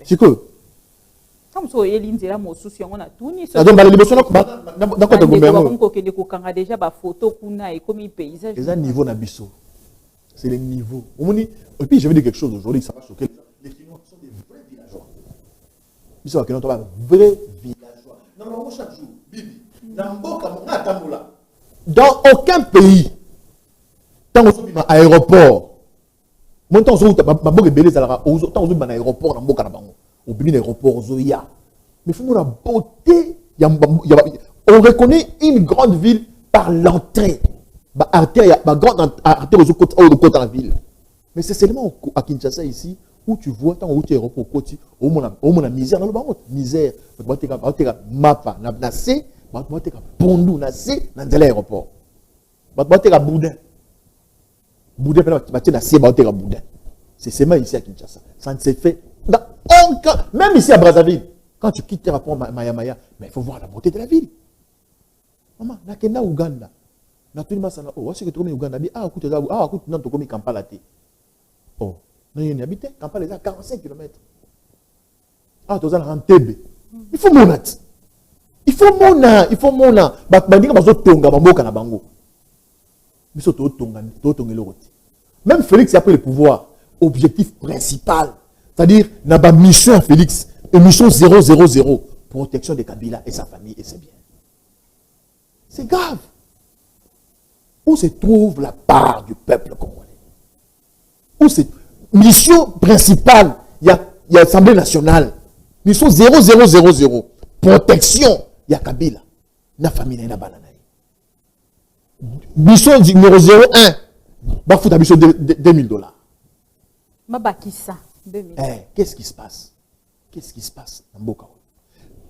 C'est que comme ça, il y a un souci, on a tout ni ça. donc la libération d'accord de gouvernement. On a déjà des photos qu'on a et comme un paysage. C'est un niveau Nabisso. C'est le niveau. Et puis je vais dire quelque chose aujourd'hui, ça va choquer. Les Chinois sont des vrais villageois. Ils sont des vrais villageois. Non, chaque jour, Bibi, dans aucun pays, tant que vous à l'aéroport, mon temps où tu as belé tant que vous à l'aéroport, dans Boka Nabango, au bébé l'aéroport Zoya. Mais il faut la beauté. On reconnaît une grande ville par l'entrée. Artère aux côtés de la ville. Mais c'est seulement à Kinshasa ici où tu vois tant où tu es au côté, au moins la misère dans le bas, misère. Tu vas mapa, na C, tu vas pondu na C, dans l'aéroport. Tu vas boudin. Boudin, tu vas na C, tu vas boudin. C'est seulement ici à Kinshasa. Ça ne s'est fait dans aucun cas, même ici à Brazzaville. Quand tu quittes l'aéroport Maya, mais il faut voir la beauté de la ville. Maman, na Kenya, Ouganda. Naturellement, ça n'a pas. C'est que tu es Ouganda. Écoute, non, tu es Kampala. Oh, non, il y a habité. Kampala est à 45 km. Tu es en Tébé. Il faut monat. Il faut monat. Même Félix a pris le pouvoir. Objectif principal. C'est-à-dire, n'a pas mission à Félix. Mission 000. Protection de Kabila et sa famille et ses biens. C'est grave. Où se trouve la part du peuple congolais? Où c'est mission principale? Il y a l'Assemblée nationale. Mission 000. Protection. Il y a Kabila. La famille n'a pas mission numéro 01. Bah, faut mission $2,000. Mabakissa. 2000. Qu'est-ce qui se passe? Qu'est-ce qui se passe dans Boka?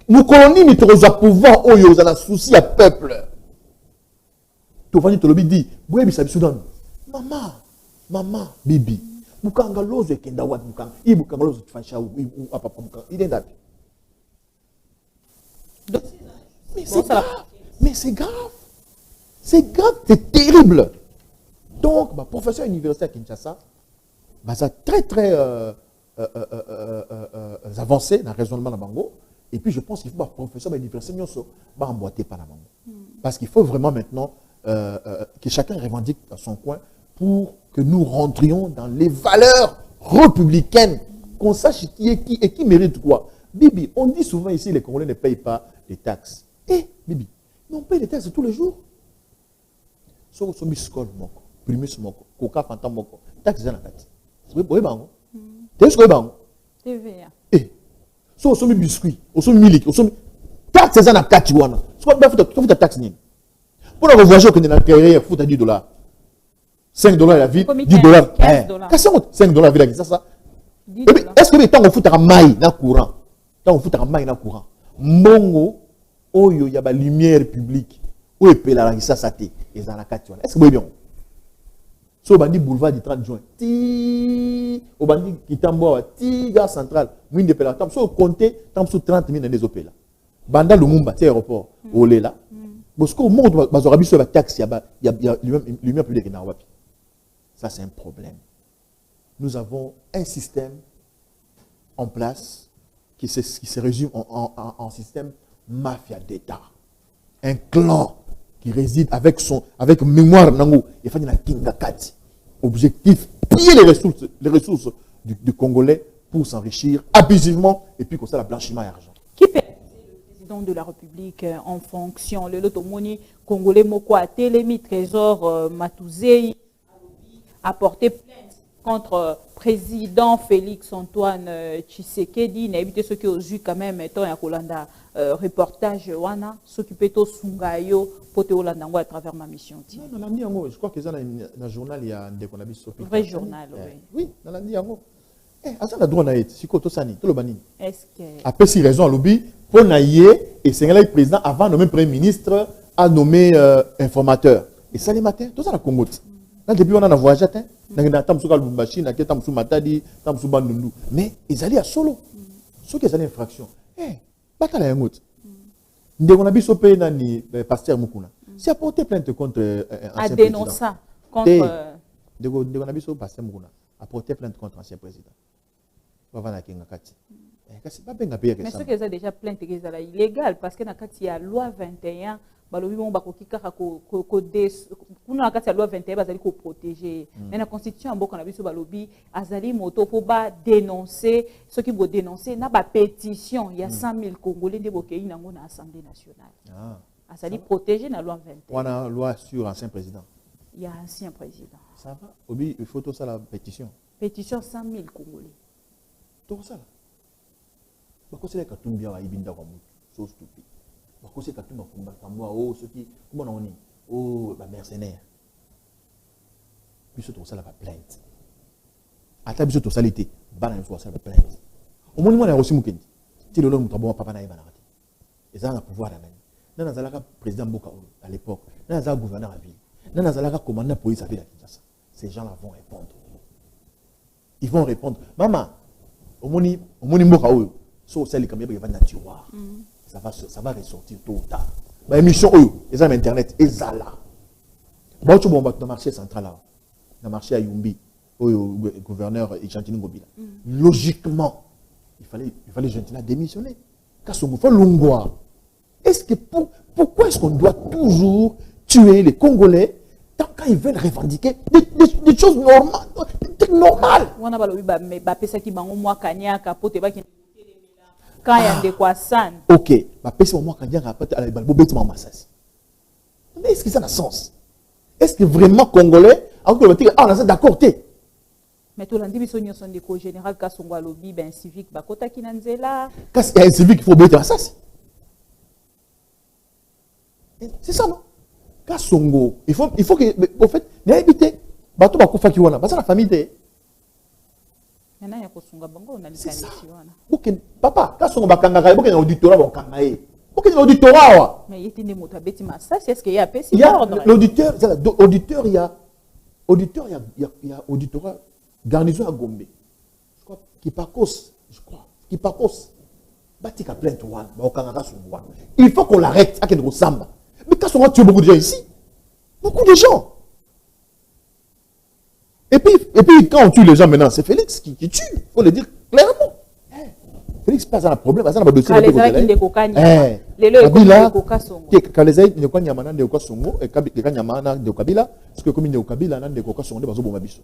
Nous colonies, nous avons pouvoir, nous avons un souci à peuple. Tu vas dire, maman, bibi, mukanga lozo ekenda wat mukanga, mukanga lozo tfasha ou papa mukanga, il est d'avis. Mais c'est grave. C'est grave, c'est terrible. Donc, professeur universitaire à Kinshasa, c'est très avancé dans le raisonnement de Bango. Et puis je pense qu'il faut professeur universitaire emboîter par la Bango. Parce qu'il faut vraiment maintenant que chacun revendique dans son coin pour que nous rentrions dans les valeurs républicaines, qu'on sache qui est qui et qui mérite quoi. Bibi, on dit souvent ici les Congolais ne payent pas les taxes. Bibi, mais on paye les taxes tous les jours. So scole moko, primus moko, coca fanta moko, taxes dans la carte. C'est pas bango. T'es ce que bango? TVA. So biscuit, milk, taxes dans la carte wana. C'est pas faut ta taxe ni. Pour la voyager que dans l'intérieur, faut $10. $5 la ville, $10. Qu'est-ce que $5 la ville, ça? Est-ce que tant on fout un maille dans courant? Tant on fout un maille dans courant. Mongo, oyo, il y a la lumière publique. Où est la ça saté? Et dans la carte. Est-ce que vous voyez bien? So, au bandit boulevard du 30 juin. Au bandit qui t'envoie, gare centrale. Mine de Pela. Tant que compter, tant que 30 000 dans les opéras. Banda Lumumba, c'est aéroport. Olé là. Parce qu'au monde, il y a la taxe, il y a lumière publique qui est dans. Ça, c'est un problème. Nous avons un système en place qui se résume en système mafia d'État. Un clan qui réside avec mémoire nango et fait la Kingakati. Objectif, piller les ressources du Congolais pour s'enrichir abusivement et puis comme ça, la blanchiment et argent. Qui peut le président de la République en fonction? Le Lotomoni Congolais Moko a Télémi, Trésor Matouzei a porté plainte contre président Félix Antoine Tshisekedi. Na évité ceux qui ont vu quand même étant à Kolanda reportage wana s'occuper to sungayo pote Olanda à travers ma mission. Non, je crois que ça dans le journal il y a des conabis sopi. Vrai journal, oui. Oui, dans la ndiango. Asa na droit na et siko to sani to lo bani. Est-ce que après si raison à lobby pour naïe et c'est là le président avant de nommer premier ministre a nommé informateur. Et ça les matins tout ça la Congo. Là depuis on a voyagé hein. Na tamsuka Lubumbashi na tamsu Matadi, tamsu Bandundu. Mais ils allaient à solo. Ceux qui allaient infraction. Batala yango. Ndeko na biso pe nani pasteur Mukuna. Si a porté plainte contre ancien président. A dénoncé contre ndeko na biso pasteur Mukuna a porté plainte contre ancien président. Bavana kinga kati. Kasi ba benga pe mais ce que ça déjà plainte que ça illégal parce que na kati ya loi 21 balobi bon bakoki kaka ko kuna na kati ya loi 21 bazali ko protéger mais la constitution mboka na biso balobi azali moto po ba dénoncer ce qui bo dénoncer na ba pétition il y a 100 000 congolais de bokei nango na assemblée nationale azali protéger na loi 21 on a loi sur ancien président il y a ancien président ça va obi il faut tout ça la pétition 100 000 congolais tout ça bakosela katumbi wa ibinda kwa mutu so stupide bakose katumba kumba kamwa ceux qui comment on est ba mercenaires biso to sala ba plainte ata biso to salité bana so sala ba plainte au moins moi na aussi mukendi ti lelo mutu bon papa na yeba na kati ezana na pouvoir na nani nana zalaka président Mboka à l'époque nana zalaka gouverneur à ville nana zalaka commandant de police à ville à Kinshasa ces gens là vont répondre ils vont répondre maman au moni Mboka oyo so sali comme il va naturel ça va ressortir tôt ou tard ba émission oyo ezana internet ezala ba tu bon ba dans marché central là dans marché à Yumbi oyo gouverneur Gentini Ngobila logiquement il fallait Gentini démissionner Kasongo faut longwa est-ce que pourquoi est-ce qu'on doit toujours tuer les Congolais tant quand ils veulent revendiquer des choses normales on a balobi ba pesa ki bango mwa kanyaka pote ba ki quand il y a des croissants. Ok, ma personne moi quand il y a un rapport à la bobette ma massage. Mais est-ce que ça a sens? Est-ce que vraiment congolais alors que on a d'accord té? Mais tout lundi biso nyonso ndeko général Kasongo alobi ben civique bakota kinanzela. Qu'est-ce qu'il y a un civique il faut bobette massage. C'est ça non? Kasongo, il faut que au fait, n'habiter bato bakufa ki wana, ba ça la famille té. Maintenant ya kosunga bango on a likanisi wana. OK, papa, Kasongo bakangaka, boke na auditorat bakanga ye. Boke na auditorat wa. Mais il était né moto beti massage, est-ce qu'il y a PC? Il y a l'auditeur, il y a auditorat garnison à Gombe. Je crois qui pakos. Batika plainte wana, ba okangaka Kasongo. Il faut qu'on l'arrête à Kendro Samba. Mais Kasongo tue beaucoup de gens ici. Beaucoup de gens. Et puis quand on tue les gens maintenant, c'est Félix qui tue. Il faut le dire clairement. Félix passe à un problème, passe à un dossier. Les gens qui décocagnent. Les gens qui décocagnent. Quand les gens qui décocagnent, ils décocagnent. Et quand les gens qui décocagnent, parce que comme ils décocagnent, ils décocagnent, ils décocagnent.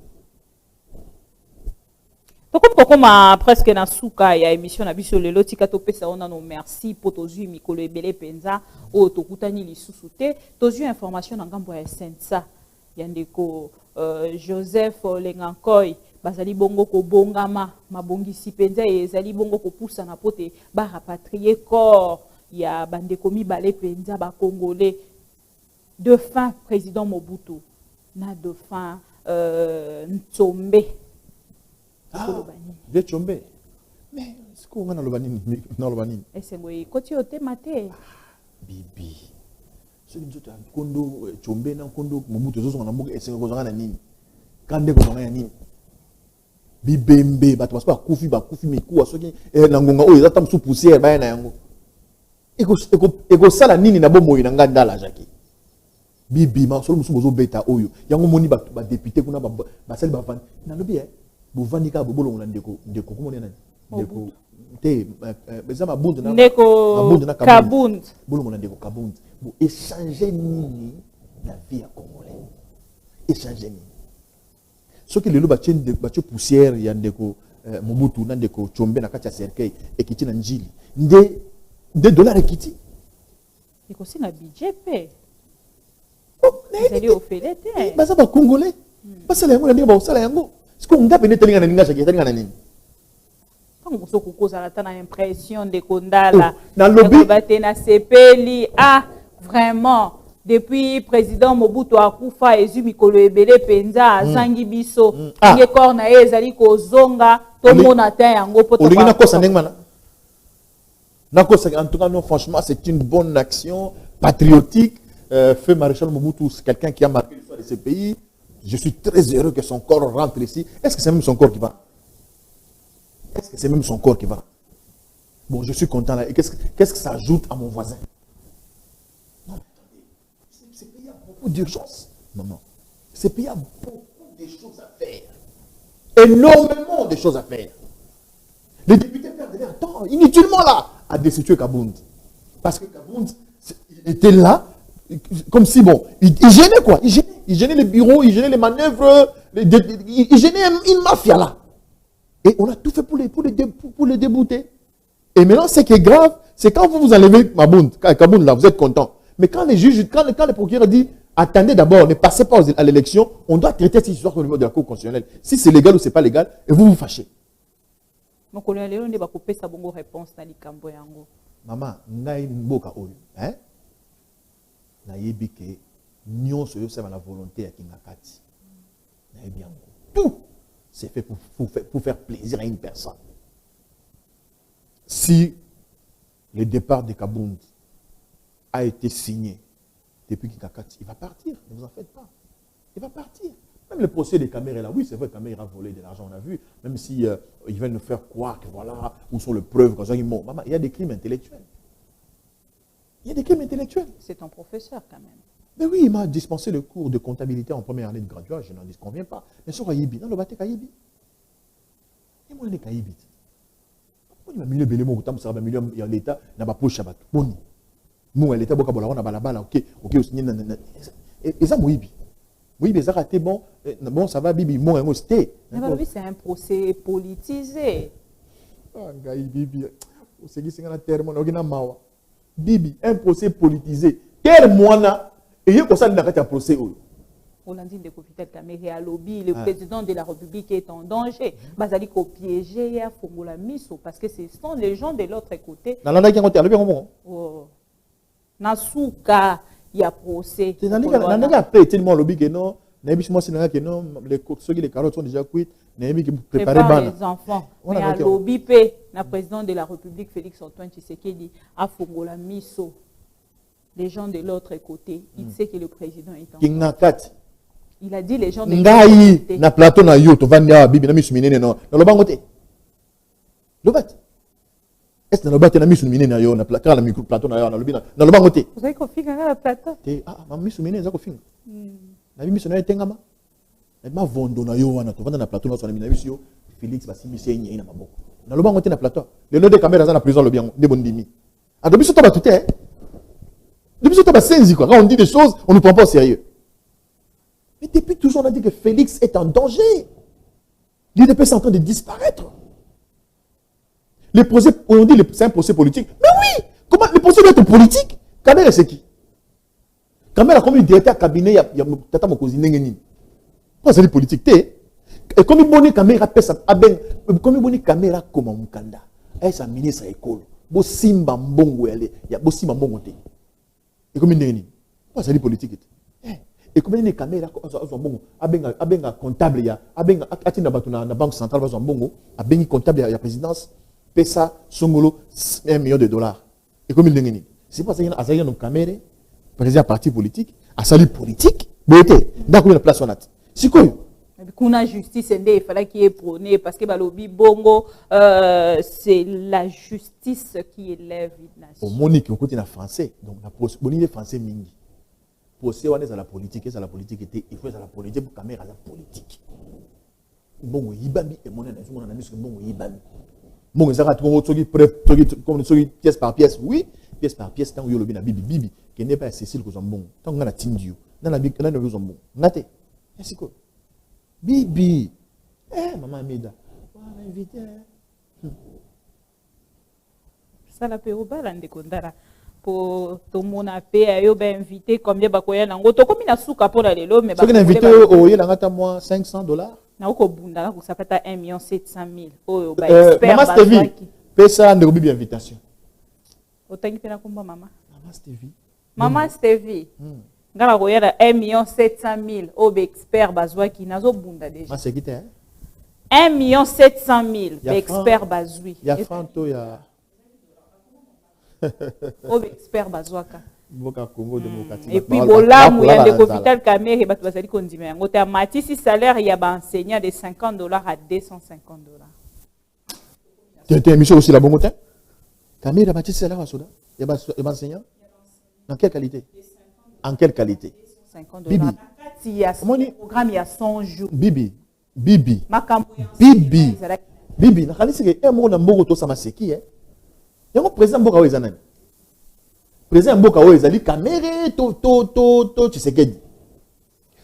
Donc comme presque na suka ya émission na biso lelo tika to pesa on no merci pour tozui mikolo ebele penza o tokutani lisusu te tozui information na ngambo ya sensa ya ndeko Joseph Lengankoy bazali bongo ko bongama mabongisi penza ezali bongo ko poussa na pote ba rapatrier corps ya bandeko mibale penza ba congolais de fin président Mobutu na de fin Ntsombe. De Tchombe. Mais c'est quoi on a le banini? Et c'est moi côté au thème Bibi. Ce qui nous a kondo Tchombe na kondo Mobutu zo na mboka c'est ko zanga na nini? Kande ko zanga na nini? Bibembe bato pas kufi miku soki na ngonga oyo ezata msu poussière ba na yango. Eko sala nini na bomoyi na nganda la jaki. Bibi ma solo musu bozo beta oyo. Yango moni ba député kuna ba sali ba van. Na lobi bovandika bobolo na ndeko comment nani ndeko te bezama bundu na ndeko kabund bolo na ndeko kabund bo échanger nini na vie ya congolais échanger nini soki lelo ba poussière ya ndeko Mobutu na ndeko Tchombe na kati ya cercueil ekiti na njili nde dollar ekiti eko singa budget pe c'est au fait baza ba congolais basala yango na ndeko ba sala yango. ce qu'on a pénétré dans l'inga chaque état dans Quand on se a la impression de Kondala, dans le lobby, na sepeli, ah, vraiment, depuis président Mobutu Akufa, Ezu Mikolo Ebele Penza, Zangi Biso, Nge Korna Ezali Kozonga, tout le monde atteint yango poto. en tout cas, non, franchement, c'est une bonne action patriotique. Feu Maréchal Mobutu, c'est quelqu'un qui a marqué l'histoire de ce pays. Je suis très heureux que son corps rentre ici. Est-ce que c'est même son corps qui va? Est-ce que c'est même son corps qui va? Bon, je suis content là. Et qu'est-ce que ça ajoute à mon voisin? Non, attendez. Ce pays a beaucoup d'urgence. Non. Ce pays a beaucoup de choses à faire. Énormément de choses à faire. Les députés perdent leur temps, inutilement là, à destituer Kabound. Parce que Kabound, il était là, comme si, bon, il gênait quoi? Il gênait les bureaux, il gênait les manœuvres, il gênait une mafia là. Et on a tout fait pour les débouter. Et maintenant, ce qui est grave, c'est quand vous enlevez Kabound là, vous êtes content. Mais quand les juges, quand le procureur dit, attendez d'abord, ne passez pas à l'élection, on doit traiter cette histoire au niveau de la Cour constitutionnelle. Si c'est légal ou c'est pas légal, et vous vous fâchez. Donc, on a coupé sa bonne réponse dans les cambo yango. Maman, ngai mboka oyo, hein? Na yebi ke nyonso yo c'est la volonté ya Kingakati. Na yebi yango. Tout c'est fait pour faire plaisir à une personne. Si le départ de Kabound a été signé depuis Kingakati, il va partir, ne vous en faites pas. Il va partir. Même le procès des caméras là, oui, c'est vrai que Caméra a volé de l'argent, on a vu, même si ils veulent nous faire croire que voilà, où sont les preuves, quand ils montent. Maman, il y a des crimes intellectuels. Il y a des crimes intellectuels. C'est un professeur quand même. Mais oui, il m'a dispensé le cours de comptabilité en première année de graduat, je n'en disconviens pas. Mais sur Kayibi, dans le bâtiment Kayibi. Et moi, je suis Kayibi. Il m'a mis le bénémo, il y a l'État, il y a poche à battre. Bon, nous, l'État, on a balabala, ok, et ça, Moïbi. Oui, mais ça a été bon, ça va, Bibi, moi, c'était. Mais c'est un procès politisé. Ah, Bibi, Bibi, un procès politisé. Quel mois et il y a un procès. On a dit que le lobby, le président de la République est en danger. Bazali ko piéger à Fongola Miso parce que ce sont les gens de l'autre côté. Nasuka, il y a procès. C'est tellement lobby que non. Les carottes sont déjà cuites. Prépare les enfants. Mais à lobby, le président de la République, Félix Antoine Tshisekedi, a Fongola Miso. Les gens de l'autre côté, il sait que le président est en danger. Il a dit les gens de l'autre côté. Na plateau na yo to vanda bibi na misu minene no. Na lobango te. Lobat. Est-ce na lobat na misu minene na yo na plateau na micro plateau na yo na lobina. Na lobango te. Vous avez confié dans la plateau. Ma misu minene za ko finga. Na misu na etengama. Na ma vondo na yo wana to vanda na plateau na so na misu yo. Félix basi misu yenye na maboko. Na lobango te na plateau. Le lot de caméras za na prison lobiango de bondimi. A do biso to ba tout est. Depuis ce temps, quand on dit des choses, on ne prend pas au sérieux. Mais depuis toujours, on a dit que Félix est en danger. L'UDP est en train de disparaître. Les procès, on dit que c'est un procès politique. Mais oui, comment le procès doit être politique? Kamera, c'est qui? Kamera, comme il directeur cabinet, il y a Tata Mokozi Nengeni. Pourquoi c'est politique? Et comme il bonne caméra, comme il bonne caméra comme un Mukanda, et sa ministre école, bo simba mbongo yale, ya bo simba mbongo te. Et comme il n'est pas ça politique. Et comme il n'est caméra, abenga comptable ya, abenga atina batuna na banque centrale bazon bongo, abengi comptable ya présidence, pesa songolo $1 million. Et comme il n'est c'est pas ça qu'il y a une caméra, président parti politique, à salut politique, beauté, d'accord la place on a. C'est quoi? Qu'on a justice, il fallait qu'il y ait prôné parce que Balobi Bongo, c'est la justice qui élève une nation. Au Monique, on continue en français, donc la politique français mingi. Procès on est à la politique, et à la politique était, il faut à la politique pour caméra la politique. Bongo yibami et mon analyse, mon analyse que bongo yibami. Bongo ça va tout comme pièce par pièce, oui, pièce par pièce tant que yolobi na bibi qui n'est pas Cécile Kozambon, tant qu'on a la tindio, dans la bibi, dans le Kozambon, nate, c'est quoi? Bibi, maman Mida, on va inviter. Ça la paix au bal, on décondara. Pour tout le monde à paix, on va inviter combien bakoya nango. To comme il a souka pour aller là, mais ce qu'on invité au yé l'angata moi $500. Na uko bunda na kusapata 1,700,000. Oh, ba Maman expert Stevie, bazwaki. paie ça de Ruby invitation. Otangi pena kumba mama. Maman Stevie. Maman Stevie. Ngala koyela 1,700,000. Oh, ba expert bazwaki nazo bunda déjà. Ma c'est qui t'es? 1,700,000. Ba expert bazwi. Ya Fanto ya Oh, ba expert bazwaka. Boka Congo démocratique. Et puis bolamu ya ndeko Vital Kamerhe bato bazali kondima yango te amatisi salaire ya ba enseignant de $50 à $250. Tu es émission aussi la bonne côté? Kamerhe a bâti salaire à Soda. Il y a enseignant. Dans quelle qualité? En quelle qualité? $50. Bibi. Il y a un programme il y a 100 jours. Bibi. Bibi, na khalisi ke emo na mboko to sama seki yango président mboka oyo ezanani président mboka oyo ezali Kamerhe to Tshisekedi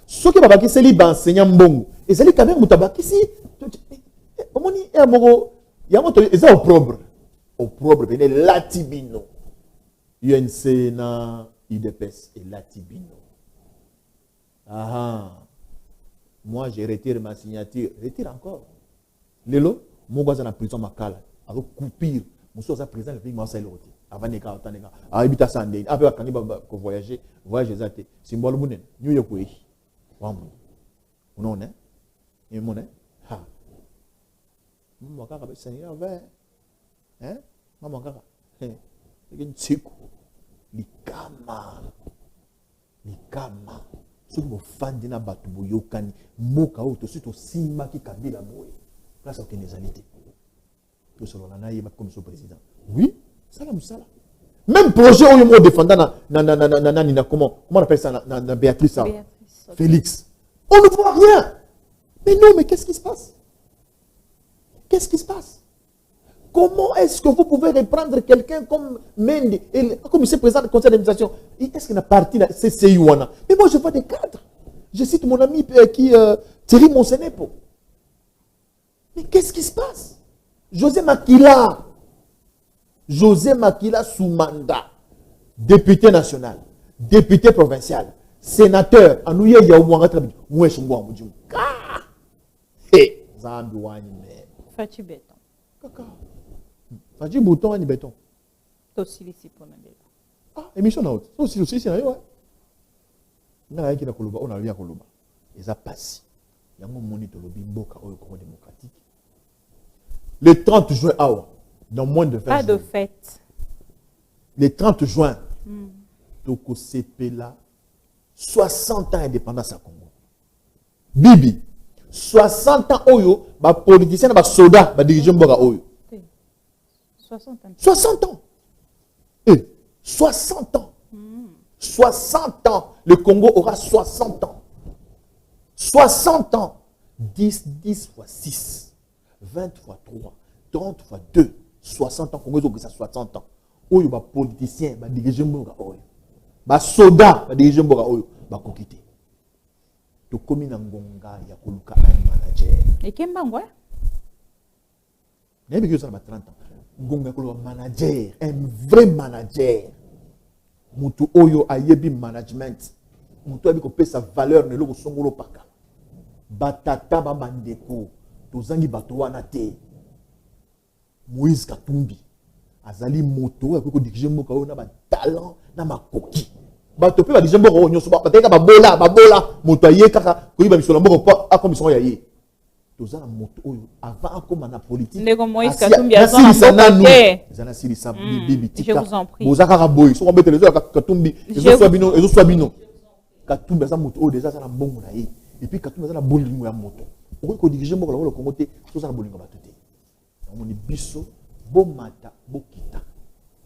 soki babakiseli ba enseignant mbongo ezali Kamerhe mutabakisi omoni moko yango to eza opprobre pene latibino UNC na UDPS et latibino moi, je retire ma signature. Retire encore. Lelo, mon gars dans la prison Makala. Alors, coupir. Mon soeur, président, le pays m'a salué. Avant de faire ça, ah, il a sandé. Après, quand il va voyager, voyager, symbole mounen. New York, oui. Wamou. On est. Et mon est. Ha. Mon gars, avec Seigneur, vert. Hein? Mon gars. Il y a une tchikou. Likama. Ce qui fan de na batu boyokani moka o to suite simba ki kabila boye place aucune égalité to solo na yeba comme son président oui ça la musala même projet où mo défendant na comment on appelle ça na Béatrice Félix on ne voit rien mais non mais qu'est-ce qui se passe comment est-ce que vous pouvez reprendre quelqu'un comme Mendy, comme il président du conseil d'administration? Est-ce qu'il a parti de CCI? Mais moi, je vois des cadres. Je cite mon ami Thierry Monsenepo. Mais qu'est-ce qui se passe? José Makila sous mandat, député national, député provincial, sénateur, Anouye Yaououanga Trabi, Mouechungwa Moudjou. Hé, Zambi Wani, mais. Fati béton. Kaka. Fati bouton ni béton. Tosilisi pour Nandela. Ah, émission na haute. Aussi, c'est là, ouais. Na yaki na koloba, on a rien koloba. Eza passi. Yango monito lobi mboka oyo Congo démocratique. Le 30 juin, dans moins de 20 jours. Pas de fête. Le 30 juin, Toko Sepela, 60 ans d'indépendance à Congo. Bibi, 60 ans oyo, ba politicien, ba soda, ba dirigeant mboka oyo. 60 ans. 60 ans. 60 ans. 60 ans. Le Congo aura 60 ans. 60 ans. 10 fois 6. 20 fois 3. 30 fois 2. 60 ans. Congo a 60 ans. Oyo ba politicien, ba dirigeant mboka oyo. Ba soda, ba dirigeant mboka oyo. Ba kokite. To komi na ngonga ya koluka un manager. Et Kembangwa? N'a pas 30 ans. Ngonga koluka manager, un vrai manager. Mutu oyo ayebi management. Mutu abi ko pesa valeur ne loko songolo paka. Batata ba bandeko. Tozangi bato wana te. Moïse Katumbi. Azali moto ya ko diriger mboka oyo na ba talent na makoki. Bato pe ba diriger mboka oyo nyoso ba teka ba bola moto aye kaka ko yiba misolo mboka pa akomiso ya ye. Tozana moto oyo avant akoma na politique. Ndeko Moïse Katumbi azana mboka. Zana silisa bibi tika. Je vous en prie. Bozaka raboy. So mbete les autres Katumbi, ezo soit bino. Katumbi azana moto oyo déjà zana mbongo na ye. Et puis Katumbi azana bolingo ya moto. Ko diriger mboka la Congo te, tozana bolingo bato te. On est biso bomata bokita.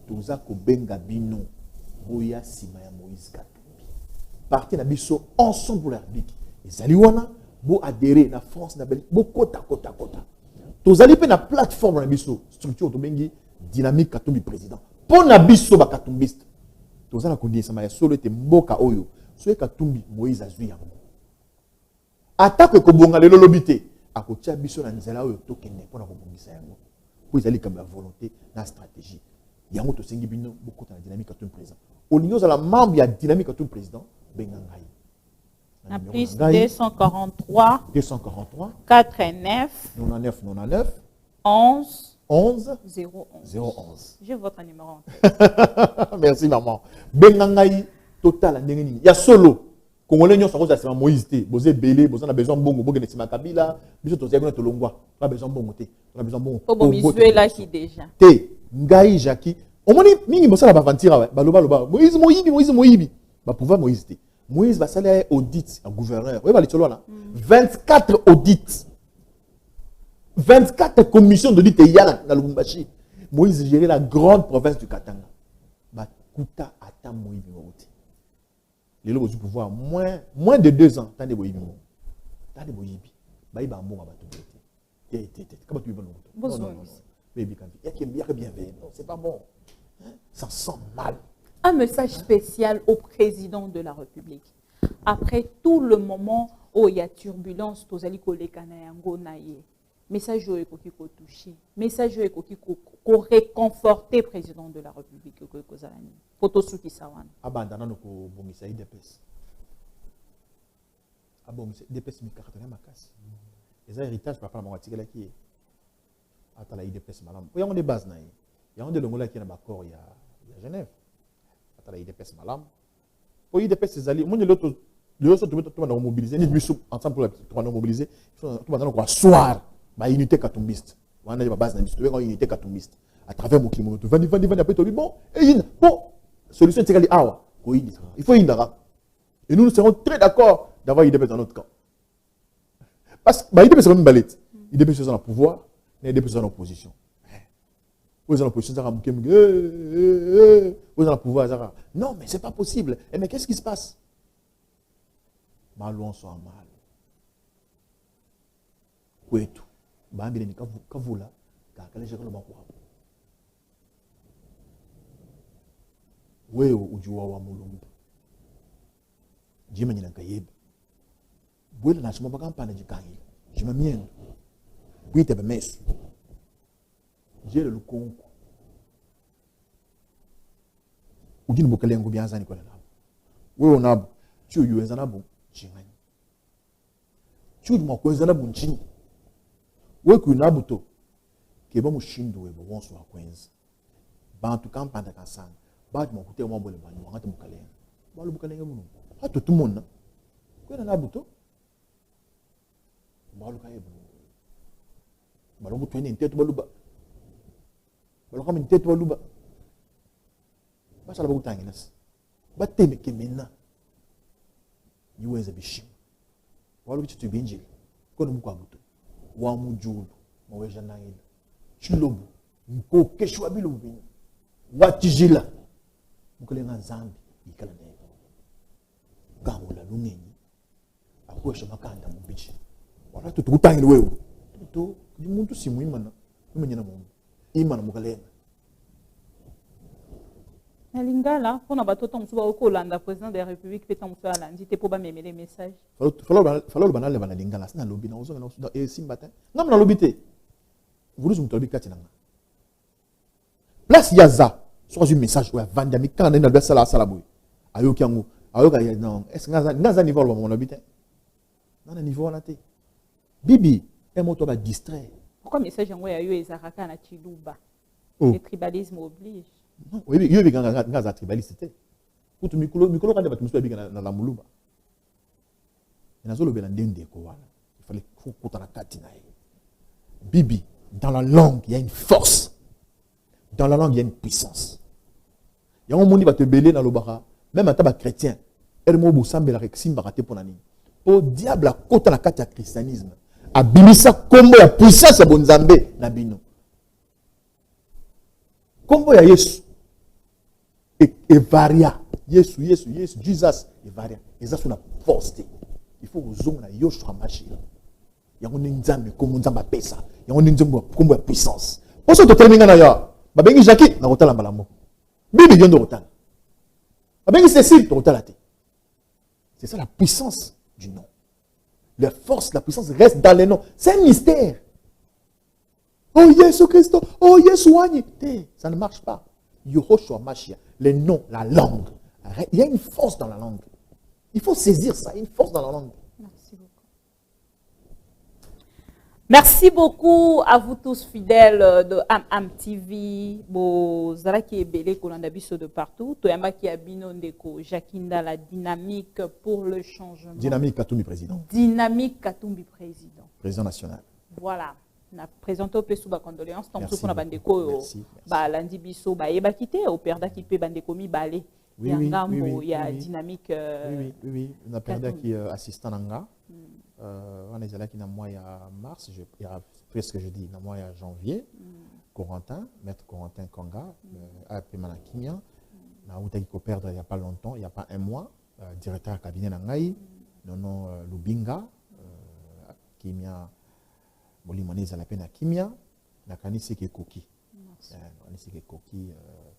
Toza ko benga bino boya sima ya Moïse Katumbi. Parti na biso ensemble pour la République. Ezali wana bo adhérer na France na Belgique bo kota. Tozali pe na plateforme na biso structure to bengi dynamique Katumbi président. Pour na biso ba Katumbiste. Tozala ko ndisa ma ya solo te mboka oyo. So Katumbi Moïse azui yango. Attaque ko bonga lelo lobité. Akotia biso na nzela oyo tokende pona ko bongisa yango. Po ezali comme la volonté na stratégie. Yango to sengi bino bokota na dynamique Katumbi président. Au niveau de la membre ya dynamique Katumbi président benga ngai. Na plus 243 243 89 99 99 11 11 011. 011. J'ai votre numéro en tête. Merci maman. Bengangai total ndenge nini. Ya solo. Congolais nyonso ko za Moïse te. Bozé belé, bozana na besoin bongo, bogene tima Kabila, biso to zebona to longwa. Pas besoin bongo te. Pas besoin bongo. Pour miser là qui déjà. Te ngai Jackie. Omoni mingi bosala ba vantira wa. Baloba loba. Moïse Moïbi. Ba pouvoir Moïse te. Moïse va saler audit un gouverneur. Oui, va le tolo là. 24 audits. 24 commissions d'audit et yala dans Lubumbashi. Moïse gérait la grande province du Katanga. Ba kuta ata Moïbi Moïbi. Les lois du pouvoir moins de 2 ans. Tant de Moïbi. Tant de Moïbi. Ba iba mbonga ba tout. Comment tu veux non non. Baby quand il y a que bien fait. Non, c'est pas bon. Ça sent mal. Un message spécial au président de la République. Après tout le moment où il y a turbulence, tozali koleka na yango na ye. Message où ekoki ko toucher. Message où ekoki ko réconforter président de la République ko zalani. Poto suki sawana. Abandana no ko bongisa IDPS. Abongisa IDPS mi carton makasi. Les héritages papa mo atikela ki. Atala IDPS malam. Po yango de base na ye. Yango de longola ki na bakor ya Genève. Atala IDPS malam. Po IDPS ezali mo l'autre l'autre tout va mobiliser ni biso ensemble pour mobiliser. Tout va dans quoi soir. Ba unité katumbiste. Wana ba base na biso to unité katumbiste. À travers mon kimono. Vandi après to bon. Et bon solution c'est awa. Il faut indara. Et nous serons très d'accord d'avoir IDPS dans notre camp. Parce que IDPS c'est comme une balette. IDPS c'est dans le pouvoir, IDPS c'est dans l'opposition. Vous êtes dans l'opposition, vous êtes dans le pouvoir. Non, mais ce n'est pas possible. Et mais qu'est-ce qui se passe? Malon soit mal. Oui, tout. Bambini, quand vous là, quand vous là, oui, ou du wawa moulumba. Jima ni nakayeb. Bwela na chuma bakampana jikangi. Jima miengo. Bwite be mesu. Jele lukonko. Ugini bokale ngo byanza ni kola nabo. Wewe nabo. Chu yuenza nabo chingani. Chu mo kwenza nabo nchini. Wewe ku nabo to. Keba mushindo webo wonso akwenza. Bantu kampanda kasanga. Bati mo kute mo bole banyu ngate mukalenga. Balu bukalenga bunu. Hato tumona. Kwena nabo to. Balu kayebu. Balu mutwene ntetu baluba. Balu kama ntetu baluba. Basala bakutangi nasi. Bateme kemena. Yuweza bishima. Balu bichitu binjili. Kono mukwa buto. Wa mujulu. Maweja naila. Chilobu. Mko keshwa bilubi. Watijila. Mukalenga nzambi. Ikala nayo. Gamula lungenyi. Akwesha makanda mubichi. Wala tutukutangile wewe. To umuntu simuimana. Umenya mungu. Imana mukalenga. Na lingala pona batoto musuba okolanda président de la République peta musuba landi te po ba memele message. Falo banale bana lingala sina lobi na ozo na e simbata. Ngam na lobi te. Vuluzu mutolobi kati nanga. Place yaza. Soit un message ou vanda mi kana na sala sala boy. Ayoki yango. Ayoka ya non. Est-ce ngaza niveau lo mon habité? Dans le niveau là té. Bibi, un moto va distraire. Pourquoi message yango ya yo ezaraka na Chiluba? Le tribalisme oblige. Non, oui, yo bi ngaza tribalisme. Kutu mikolo kande batu musu bi na la muluba. Ina zolo bela ndende ko wana. Il fallait kutana kati na ye. Bibi, dans la langue, il y a une force. Dans la langue, il y a une puissance. Il y a un monde qui va te belé dans le bara, même en tant que chrétien. El mo bosambela reksim barate pour nani. Au diable a kota la carte à christianisme. A bimisa kombo ya puissance ya bonzambe na bino. Kombo ya Yesu. Et varia. Yesu, Jesus, et varia. Et ça, c'est une force. Il faut que vous ayez Yoshua Machi. Il y a un nzambe comme nzamba pesa. Il y a un nzambe comme la puissance. Pour ça, tu termines na ya. Babengi Jackie, na rotala mbalamo. Bibi vient de rotala. Babengi Cécile, tu rotala te. C'est ça la puissance du nom. La force, la puissance reste dans les noms. C'est un mystère. Oh Jésus Christ, oh Jésus Wani. Ça ne marche pas. Yohoshua Mashia, les noms, la langue. Il y a une force dans la langue. Il faut saisir ça, une force dans la langue. Merci beaucoup. Merci beaucoup à vous tous fidèles de Am TV. Bozala qui est belé kolanda biso de partout. Toyamba qui a bino ndeko Jakinda la dynamique pour le changement. Dynamique Katumbi président. Dynamique Katumbi président. Président national. Voilà. Na présenté au sous ba condoléances tant que na bandeko merci. Ba landi biso ba yeba kité au perda qui pe bandeko mi balé. Oui, Il oui, y a oui, oui, y a oui, dynamique oui. On a perdu Katumbi. qui assistant nanga. On est allé qui dans mois à mars, il y a presque je dis dans mois à janvier. Corentin, maître Corentin Kanga, AP Manakimia. Na outa qui perdre il y a pas longtemps, il y a pas un mois, directeur cabinet nangai, nono Lubinga, Kimia Bolimonize la peine à Kimia, na kanisi qui koki. Kanisi qui koki.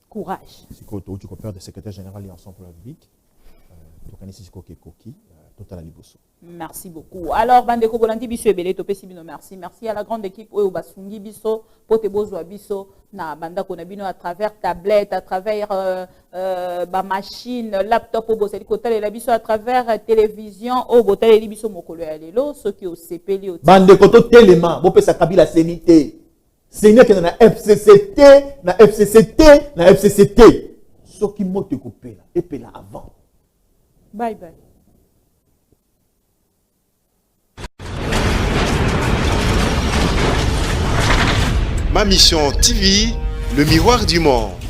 Courage. Si tu coopères de secrétaire général et ensemble pour la République, tu connais si c'est koki, total à Liboso. Merci beaucoup. Alors, Bandeko Bolandi Biso Ebele, Topé Sibino, merci. Merci à la grande équipe Oyo Basungi Biso, Potebozo Biso, na Banda Konabino à travers tablette, à travers machine, laptop, au Bosseli Kotel et la Biso à travers télévision, au Botel et Biso Mokolo Alelo, ceux qui au CPL au Bandeko to Téléma, Bopé Sakabila Sénité. Sénité qui na FCCT, na FCCT, na FCCT. Ce qui m'a te coupé là, et puis là avant. Bye bye. Ma mission TV, le miroir du monde.